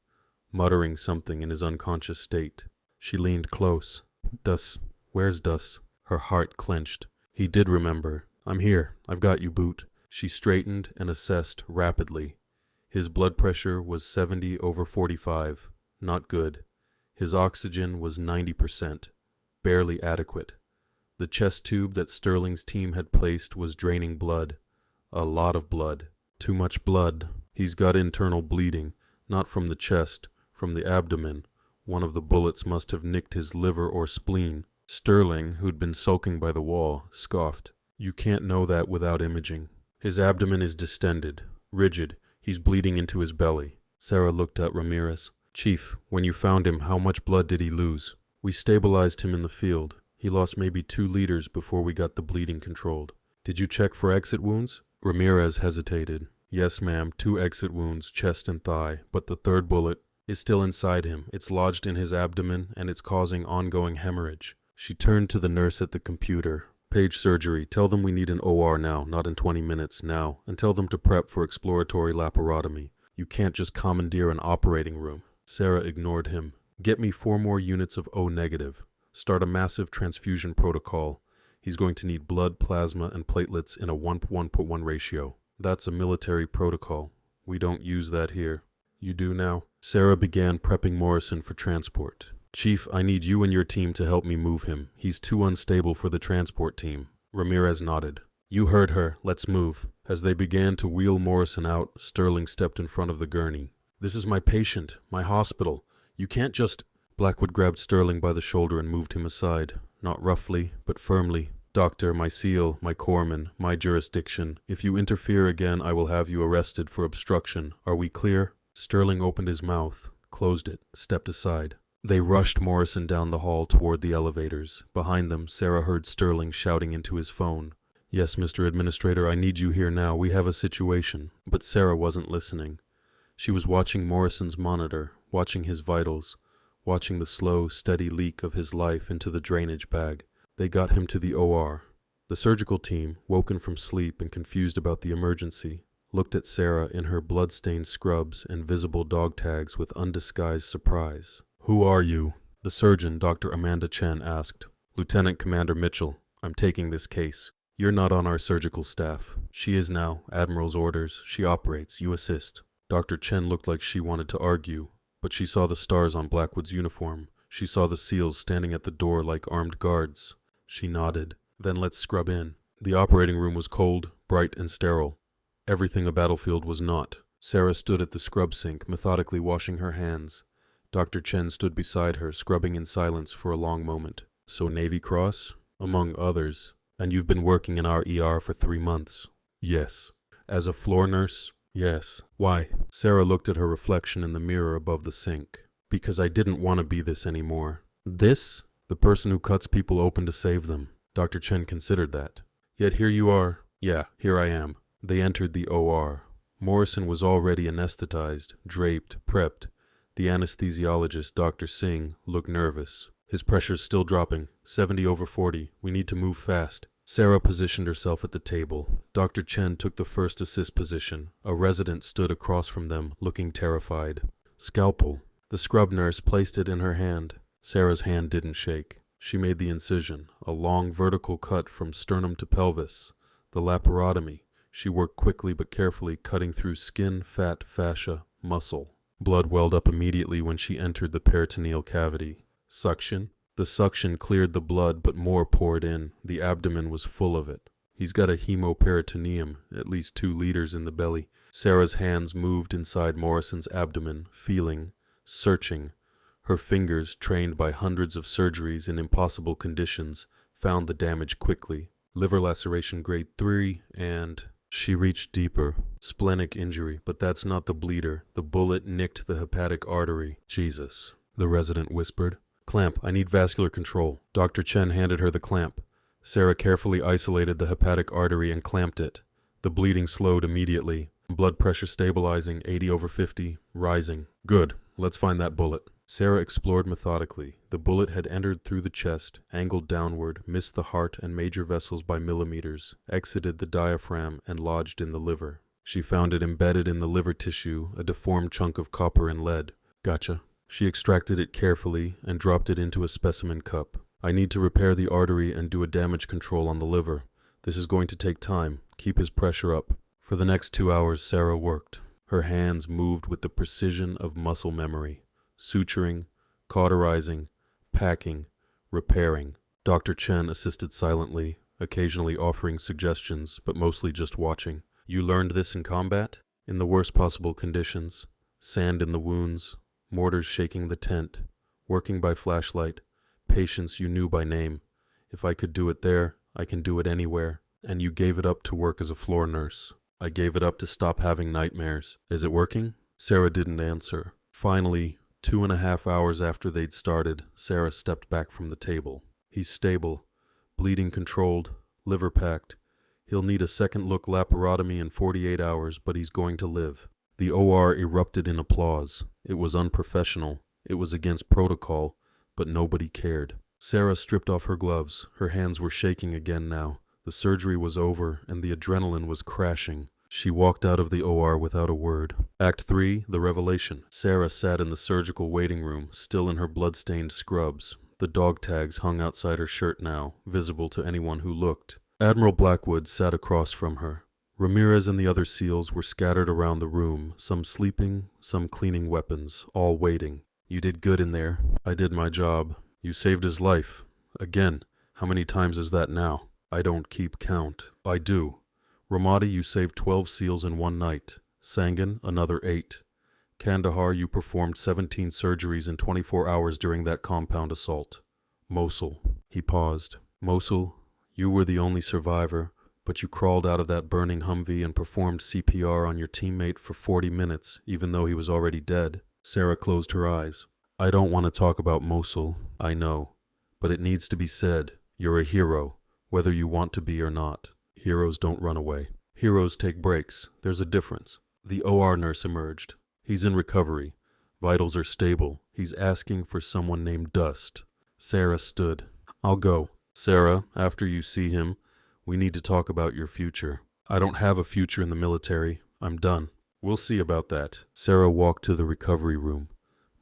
muttering something in his unconscious state. She leaned close. Dus, where's Dus? Her heart clenched. He did remember. I'm here. I've got you, Boot. She straightened and assessed rapidly. His blood pressure was 70/45. Not good. His oxygen was 90%. Barely adequate. The chest tube that Sterling's team had placed was draining blood. A lot of blood. Too much blood. He's got internal bleeding. Not from the chest. From the abdomen. One of the bullets must have nicked his liver or spleen. Sterling, who'd been sulking by the wall, scoffed. You can't know that without imaging. His abdomen is distended. Rigid. He's bleeding into his belly. Sarah looked at Ramirez. Chief, when you found him, how much blood did he lose? We stabilized him in the field. He lost maybe 2 liters before we got the bleeding controlled. Did you check for exit wounds? Ramirez hesitated. Yes, ma'am, 2 exit wounds, chest and thigh, but the 3rd bullet is still inside him. It's lodged in his abdomen, and it's causing ongoing hemorrhage. She turned to the nurse at the computer. Page surgery. Tell them we need an OR now, not in 20 minutes, now, and tell them to prep for exploratory laparotomy. You can't just commandeer an operating room. Sarah ignored him. Get me 4 more units of O negative. Start a massive transfusion protocol. He's going to need blood, plasma, and platelets in a 1:1:1 ratio. That's a military protocol. We don't use that here. You do now? Sarah began prepping Morrison for transport. Chief, I need you and your team to help me move him. He's too unstable for the transport team. Ramirez nodded. You heard her. Let's move. As they began to wheel Morrison out, Sterling stepped in front of the gurney. This is my patient, my hospital. You can't just... Blackwood grabbed Sterling by the shoulder and moved him aside. Not roughly, but firmly. Doctor, my SEAL, my corpsman, my jurisdiction. If you interfere again, I will have you arrested for obstruction. Are we clear? Sterling opened his mouth, closed it, stepped aside. They rushed Morrison down the hall toward the elevators. Behind them, Sarah heard Sterling shouting into his phone. "Yes, Mr. Administrator, I need you here now. We have a situation." But Sarah wasn't listening. She was watching Morrison's monitor, watching his vitals, watching the slow, steady leak of his life into the drainage bag. They got him to the OR. The surgical team, woken from sleep and confused about the emergency, looked at Sarah in her blood-stained scrubs and visible dog tags with undisguised surprise. "Who are you?" The surgeon, Dr. Amanda Chen, asked. "Lieutenant Commander Mitchell, I'm taking this case. You're not on our surgical staff. She is now. Admiral's orders. She operates. You assist." Dr. Chen looked like she wanted to argue, but she saw the stars on Blackwood's uniform. She saw the SEALs standing at the door like armed guards. She nodded. "Then let's scrub in." The operating room was cold, bright, and sterile. Everything a battlefield was not. Sarah stood at the scrub sink, methodically washing her hands. Dr. Chen stood beside her, scrubbing in silence for a long moment. "So Navy Cross?" "Among others. And you've been working in our ER for 3 months?" "Yes." "As a floor nurse?" "Yes." "Why?" Sarah looked at her reflection in the mirror above the sink. "Because I didn't want to be this anymore." "This?" "The person who cuts people open to save them." Dr. Chen considered that. "Yet here you are." "Yeah, here I am." They entered the OR. Morrison was already anesthetized, draped, prepped. The anesthesiologist, Dr. Singh, looked nervous. "His pressure's still dropping. 70/40. We need to move fast." Sarah positioned herself at the table. Dr. Chen took the first assist position. A resident stood across from them, looking terrified. "Scalpel." The scrub nurse placed it in her hand. Sarah's hand didn't shake. She made the incision, a long vertical cut from sternum to pelvis. The laparotomy. She worked quickly but carefully, cutting through skin, fat, fascia, muscle. Blood welled up immediately when she entered the peritoneal cavity. Suction. The suction cleared the blood, but more poured in. The abdomen was full of it. "He's got a hemoperitoneum, at least 2 liters in the belly." Sarah's hands moved inside Morrison's abdomen, feeling, searching. Her fingers, trained by hundreds of surgeries in impossible conditions, found the damage quickly. Liver laceration grade 3 and... She reached deeper. Splenic injury, but that's not the bleeder. The bullet nicked the hepatic artery. "Jesus," the resident whispered. "Clamp, I need vascular control." Dr. Chen handed her the clamp. Sarah carefully isolated the hepatic artery and clamped it. The bleeding slowed immediately. Blood pressure stabilizing, 80/50, rising. "Good. Let's find that bullet." Sarah explored methodically. The bullet had entered through the chest, angled downward, missed the heart and major vessels by millimeters, exited the diaphragm, and lodged in the liver. She found it embedded in the liver tissue, a deformed chunk of copper and lead. "Gotcha." She extracted it carefully and dropped it into a specimen cup. "I need to repair the artery and do a damage control on the liver. This is going to take time. Keep his pressure up." For the next 2 hours, Sarah worked. Her hands moved with the precision of muscle memory. Suturing, cauterizing, packing, repairing. Dr. Chen assisted silently, occasionally offering suggestions, but mostly just watching. "You learned this in combat?" "In the worst possible conditions. Sand in the wounds, mortars shaking the tent, working by flashlight, patients you knew by name. If I could do it there, I can do it anywhere." "And you gave it up to work as a floor nurse." "I gave it up to stop having nightmares. Is it working?" Sarah didn't answer. Finally, 2.5 hours after they'd started, Sarah stepped back from the table. "He's stable, bleeding controlled, liver packed. He'll need a second-look laparotomy in 48 hours, but he's going to live." The OR erupted in applause. It was unprofessional. It was against protocol, but nobody cared. Sarah stripped off her gloves. Her hands were shaking again now. The surgery was over, and the adrenaline was crashing. She walked out of the OR without a word. Act 3, the revelation. Sarah sat in the surgical waiting room, still in her blood-stained scrubs. The dog tags hung outside her shirt now, visible to anyone who looked. Admiral Blackwood sat across from her. Ramirez and the other SEALs were scattered around the room, some sleeping, some cleaning weapons, all waiting. "You did good in there. I did my job. You saved his life. Again. How many times is that now?" "I don't keep count." "I do. Ramadi, you saved 12 SEALs in 1 night. Sangin, another 8. Kandahar, you performed 17 surgeries in 24 hours during that compound assault. Mosul." He paused. "Mosul, you were the only survivor, but you crawled out of that burning Humvee and performed CPR on your teammate for 40 minutes, even though he was already dead." Sarah closed her eyes. I don't want to talk about Mosul, I know. But it needs to be said, you're a hero, whether you want to be or not. Heroes don't run away. Heroes take breaks. There's a difference. The OR nurse emerged. He's in recovery. Vitals are stable. He's asking for someone named Dust. Sarah stood. I'll go. Sarah, after you see him, we need to talk about your future. I don't have a future in the military. I'm done. We'll see about that. Sarah walked to the recovery room.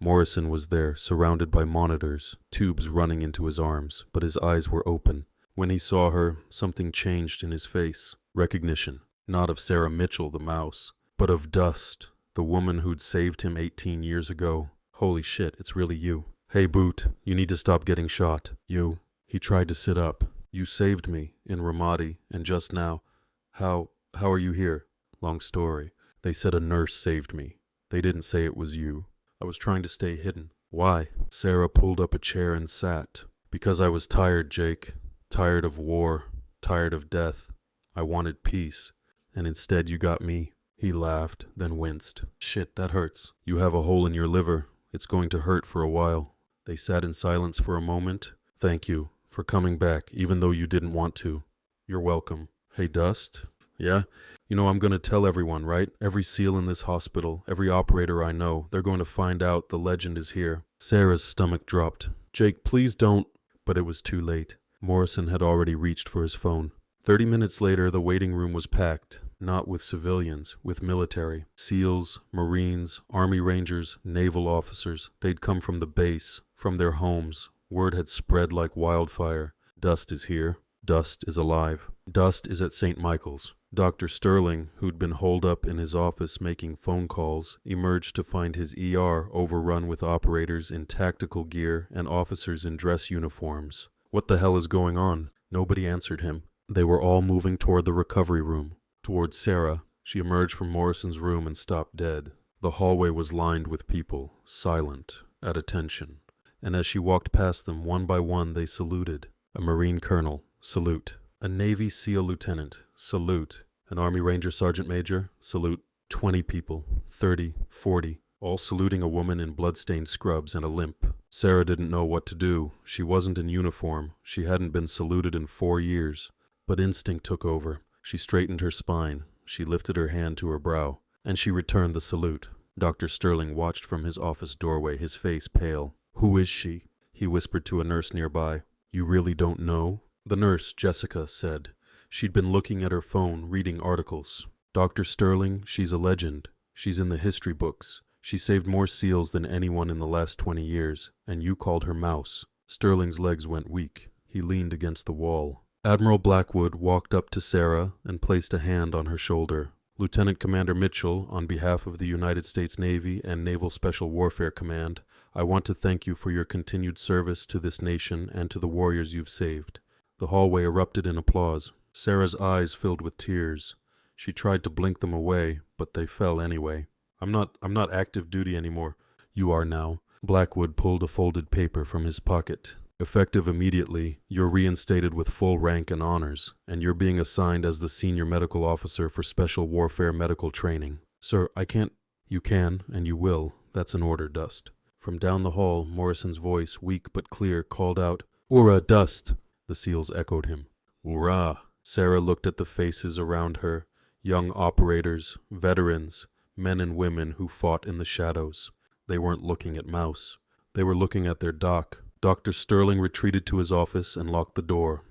Morrison was there, surrounded by monitors, tubes running into his arms, but his eyes were open. When he saw her, something changed in his face. Recognition. Not of Sarah Mitchell, the mouse, but of Dust, the woman who'd saved him 18 years ago. Holy shit, it's really you. Hey, Boot, you need to stop getting shot. You. He tried to sit up. You saved me, in Ramadi, and just now. How are you here? Long story. They said a nurse saved me. They didn't say it was you. I was trying to stay hidden. Why? Sarah pulled up a chair and sat. Because I was tired, Jake. Tired of war. Tired of death. I wanted peace. And instead you got me. He laughed, then winced. Shit, that hurts. You have a hole in your liver. It's going to hurt for a while. They sat in silence for a moment. Thank you for coming back, even though you didn't want to. You're welcome. Hey, Dust? Yeah? You know, I'm going to tell everyone, right? Every SEAL in this hospital, every operator I know, they're going to find out the legend is here. Sarah's stomach dropped. Jake, please don't. But it was too late. Morrison had already reached for his phone. 30 minutes later, the waiting room was packed. Not with civilians, with military. SEALs, Marines, Army Rangers, naval officers. They'd come from the base, from their homes. Word had spread like wildfire. Dust is here. Dust is alive. Dust is at St. Michael's. Dr. Sterling, who'd been holed up in his office making phone calls, emerged to find his ER overrun with operators in tactical gear and officers in dress uniforms. What the hell is going on? Nobody answered him. They were all moving toward the recovery room. Toward Sarah. She emerged from Morrison's room and stopped dead. The hallway was lined with people, silent, at attention. And as she walked past them, one by one, they saluted. A Marine colonel, salute. A Navy SEAL lieutenant, salute. An Army Ranger sergeant major, salute. 20 people, 30, 40, all saluting a woman in bloodstained scrubs and a limp. Sarah didn't know what to do. She wasn't in uniform. She hadn't been saluted in 4 years. But instinct took over. She straightened her spine. She lifted her hand to her brow. And she returned the salute. Dr. Sterling watched from his office doorway, his face pale. Who is she? He whispered to a nurse nearby. You really don't know? The nurse, Jessica, said. She'd been looking at her phone, reading articles. Dr. Sterling, she's a legend. She's in the history books. She saved more SEALs than anyone in the last 20 years, and you called her Mouse. Sterling's legs went weak. He leaned against the wall. Admiral Blackwood walked up to Sarah and placed a hand on her shoulder. Lieutenant Commander Mitchell, on behalf of the United States Navy and Naval Special Warfare Command, I want to thank you for your continued service to this nation and to the warriors you've saved. The hallway erupted in applause. Sarah's eyes filled with tears. She tried to blink them away, but they fell anyway. I'm not active duty anymore. You are now. Blackwood pulled a folded paper from his pocket. Effective immediately, you're reinstated with full rank and honors, and you're being assigned as the senior medical officer for special warfare medical training. Sir, I can't. You can, and you will. That's an order, Dust. From down the hall, Morrison's voice, weak but clear, called out, Ura, Dust! The SEALs echoed him. Ura! Sarah looked at the faces around her, young operators, veterans, men and women who fought in the shadows. They weren't looking at Mouse. They were looking at their doc. Dr. Sterling retreated to his office and locked the door.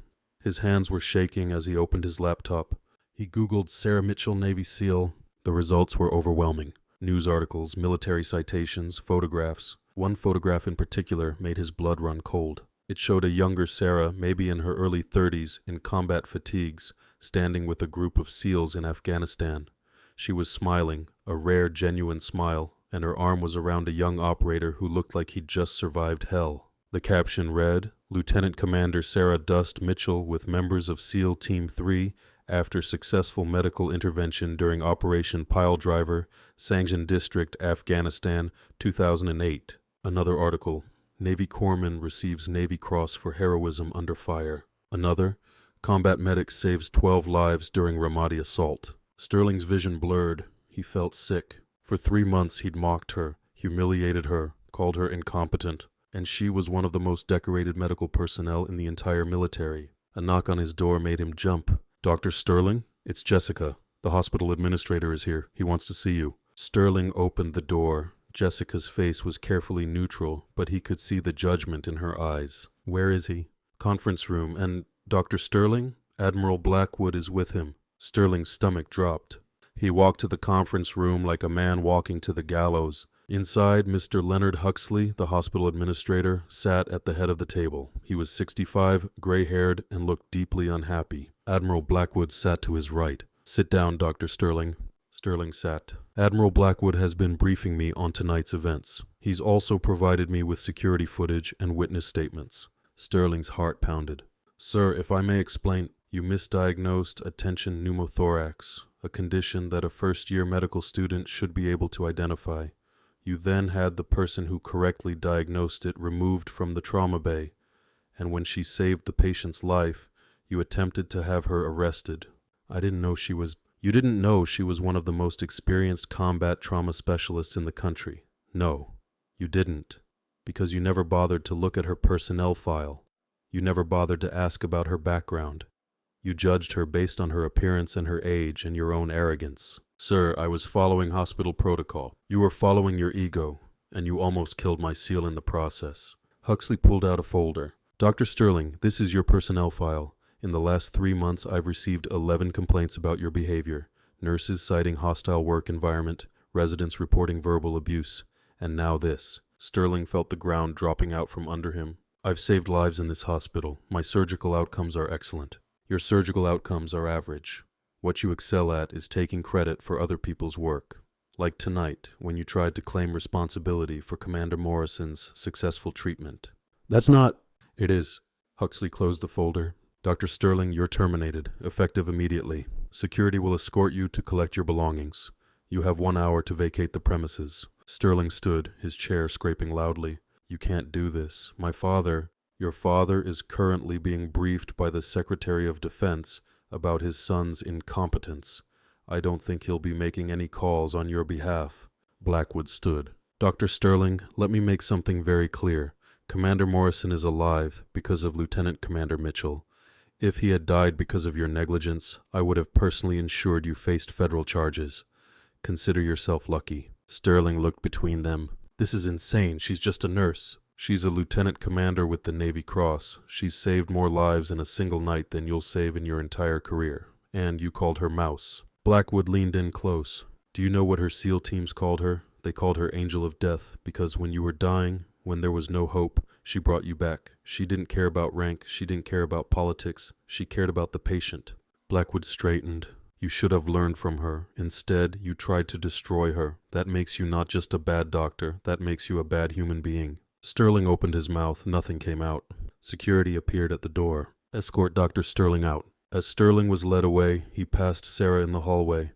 His hands were shaking as he opened his laptop. He Googled Sarah Mitchell, Navy SEAL. The results were overwhelming. News articles, military citations, photographs. One photograph in particular made his blood run cold. It showed a younger Sarah, maybe in her early 30s, in combat fatigues, standing with a group of SEALs in Afghanistan. She was smiling, a rare, genuine smile, and her arm was around a young operator who looked like he'd just survived hell. The caption read, Lieutenant Commander Sarah Dust Mitchell with members of SEAL Team 3 after successful medical intervention during Operation Piledriver, Sangin District, Afghanistan, 2008. Another article, Navy Corpsman receives Navy Cross for heroism under fire. Another, combat medic saves 12 lives during Ramadi assault. Sterling's vision blurred. He felt sick. For 3 months he'd mocked her, humiliated her, called her incompetent, and she was one of the most decorated medical personnel in the entire military. A knock on his door made him jump. "Dr. Sterling? It's Jessica. The hospital administrator is here. He wants to see you." Sterling opened the door. Jessica's face was carefully neutral, but he could see the judgment in her eyes. "Where is he?" "Conference room. And Dr. Sterling? Admiral Blackwood is with him." Sterling's stomach dropped. He walked to the conference room like a man walking to the gallows. Inside, Mr. Leonard Huxley, the hospital administrator, sat at the head of the table. He was 65, gray-haired, and looked deeply unhappy. Admiral Blackwood sat to his right. "Sit down, Dr. Sterling." Sterling sat. "Admiral Blackwood has been briefing me on tonight's events. He's also provided me with security footage and witness statements." Sterling's heart pounded. "Sir, if I may explain, you misdiagnosed attention pneumothorax, a condition that a first-year medical student should be able to identify. You then had the person who correctly diagnosed it removed from the trauma bay, and when she saved the patient's life, you attempted to have her arrested. I didn't know she was... You didn't know she was one of the most experienced combat trauma specialists in the country. No, you didn't, because you never bothered to look at her personnel file. You never bothered to ask about her background. You judged her based on her appearance and her age and your own arrogance. Sir, I was following hospital protocol. You were following your ego, and you almost killed my seal in the process." Huxley pulled out a folder. "Dr. Sterling, this is your personnel file. In the last 3 months, I've received 11 complaints about your behavior. Nurses citing hostile work environment, residents reporting verbal abuse, and now this." Sterling felt the ground dropping out from under him. "I've saved lives in this hospital. My surgical outcomes are excellent. Your surgical outcomes are average. What you excel at is taking credit for other people's work. Like tonight, when you tried to claim responsibility for Commander Morrison's successful treatment." "That's not..." "It is." Huxley closed the folder. "Dr. Sterling, you're terminated, effective immediately. Security will escort you to collect your belongings. You have 1 hour to vacate the premises." Sterling stood, his chair scraping loudly. "You can't do this. My father..." "Your father is currently being briefed by the Secretary of Defense about his son's incompetence. I don't think he'll be making any calls on your behalf." Blackwood stood. "Dr. Sterling, let me make something very clear. Commander Morrison is alive because of Lieutenant Commander Mitchell. If he had died because of your negligence, I would have personally ensured you faced federal charges. Consider yourself lucky." Sterling looked between them. "This is insane. She's just a nurse." "She's a lieutenant commander with the Navy Cross. She's saved more lives in a single night than you'll save in your entire career. And you called her Mouse." Blackwood leaned in close. "Do you know what her SEAL teams called her? They called her Angel of Death, because when you were dying, when there was no hope, she brought you back. She didn't care about rank, she didn't care about politics, she cared about the patient." Blackwood straightened. "You should have learned from her. Instead, you tried to destroy her. That makes you not just a bad doctor, that makes you a bad human being." Sterling opened his mouth. Nothing came out. Security appeared at the door. "Escort Dr. Sterling out." As Sterling was led away, he passed Sarah in the hallway.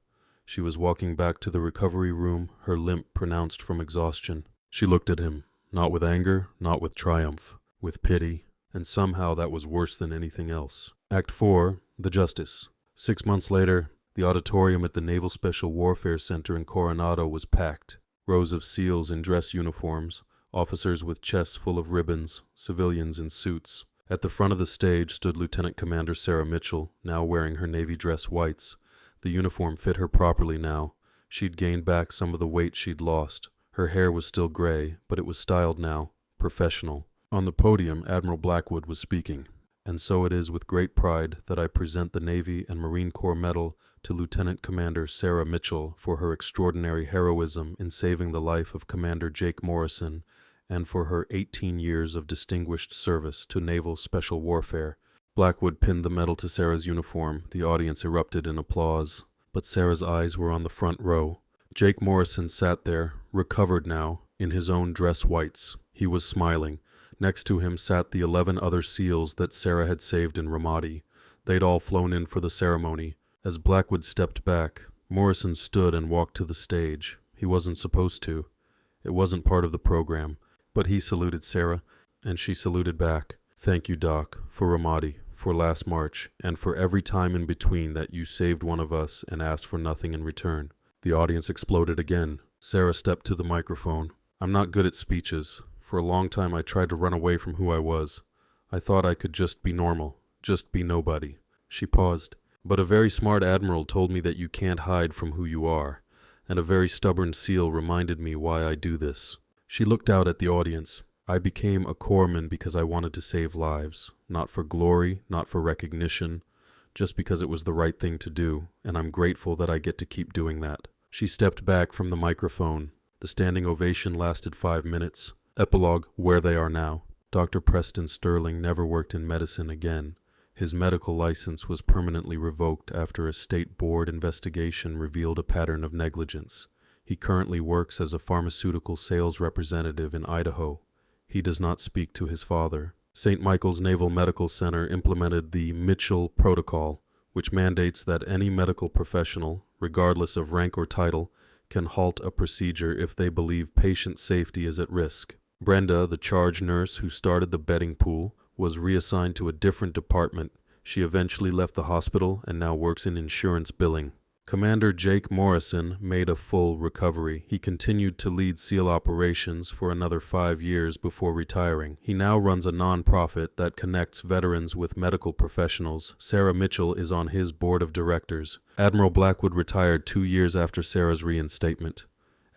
She was walking back to the recovery room, her limp pronounced from exhaustion. She looked at him, not with anger, not with triumph, with pity, and somehow that was worse than anything else. Act 4, The Justice. 6 months later, the auditorium at the Naval Special Warfare Center in Coronado was packed. Rows of SEALs in dress uniforms, officers with chests full of ribbons, civilians in suits. At the front of the stage stood Lieutenant Commander Sarah Mitchell, now wearing her Navy dress whites. The uniform fit her properly now. She'd gained back some of the weight she'd lost. Her hair was still gray, but it was styled now, professional. On the podium, Admiral Blackwood was speaking. "And so it is with great pride that I present the Navy and Marine Corps Medal to Lieutenant Commander Sarah Mitchell for her extraordinary heroism in saving the life of Commander Jake Morrison and for her 18 years of distinguished service to naval special warfare." Blackwood pinned the medal to Sarah's uniform. The audience erupted in applause, but Sarah's eyes were on the front row. Jake Morrison sat there, recovered now, in his own dress whites. He was smiling. Next to him sat the 11 other SEALs that Sarah had saved in Ramadi. They'd all flown in for the ceremony. As Blackwood stepped back, Morrison stood and walked to the stage. He wasn't supposed to. It wasn't part of the program. But he saluted Sarah, and she saluted back. "Thank you, Doc, for Ramadi, for last March, and for every time in between that you saved one of us and asked for nothing in return." The audience exploded again. Sarah stepped to the microphone. I'm not good at speeches. For a long time I tried to run away from who I was. I thought I could just be normal, just be nobody. She paused. But a very smart admiral told me that you can't hide from who you are, and a very stubborn seal reminded me why I do this. She looked out at the audience. I became a corpsman because I wanted to save lives, not for glory, not for recognition, just because it was the right thing to do, and I'm grateful that I get to keep doing that. She stepped back from the microphone. The standing ovation lasted 5 minutes. Epilogue, where they are now. Dr. Preston Sterling never worked in medicine again. His medical license was permanently revoked after a state board investigation revealed a pattern of negligence. He currently works as a pharmaceutical sales representative in Idaho. He does not speak to his father. St. Michael's Naval Medical Center implemented the Mitchell Protocol, which mandates that any medical professional, regardless of rank or title, can halt a procedure if they believe patient safety is at risk. Brenda, the charge nurse who started the betting pool, was reassigned to a different department. She eventually left the hospital and now works in insurance billing. Commander Jake Morrison made a full recovery. He continued to lead SEAL operations for another 5 years before retiring. He now runs a non-profit that connects veterans with medical professionals. Sarah Mitchell is on his board of directors. Admiral Blackwood retired 2 years after Sarah's reinstatement.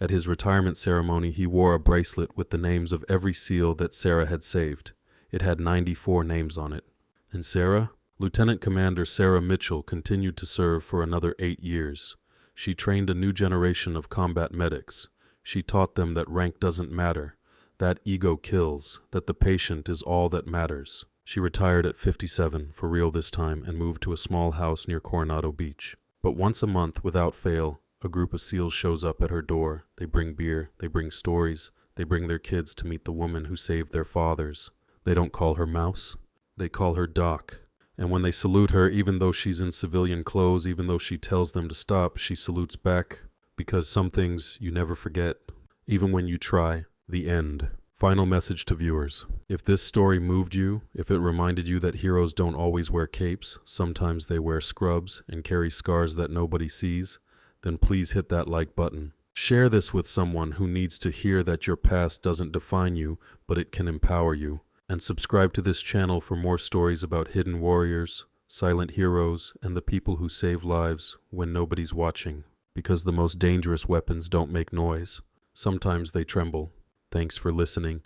At his retirement ceremony, he wore a bracelet with the names of every SEAL that Sarah had saved. It had 94 names on it. And Sarah? Lieutenant Commander Sarah Mitchell continued to serve for another 8 years. She trained a new generation of combat medics. She taught them that rank doesn't matter, that ego kills, that the patient is all that matters. She retired at 57, for real this time, and moved to a small house near Coronado Beach. But once a month, without fail, a group of SEALs shows up at her door. They bring beer, they bring stories, they bring their kids to meet the woman who saved their fathers. They don't call her Mouse, they call her Doc. And when they salute her, even though she's in civilian clothes, even though she tells them to stop, she salutes back, because some things you never forget, even when you try. The end. Final message to viewers. If this story moved you, if it reminded you that heroes don't always wear capes, sometimes they wear scrubs and carry scars that nobody sees, then please hit that like button. Share this with someone who needs to hear that your past doesn't define you, but it can empower you. And subscribe to this channel for more stories about hidden warriors, silent heroes, and the people who save lives when nobody's watching. Because the most dangerous weapons don't make noise. Sometimes they tremble. Thanks for listening.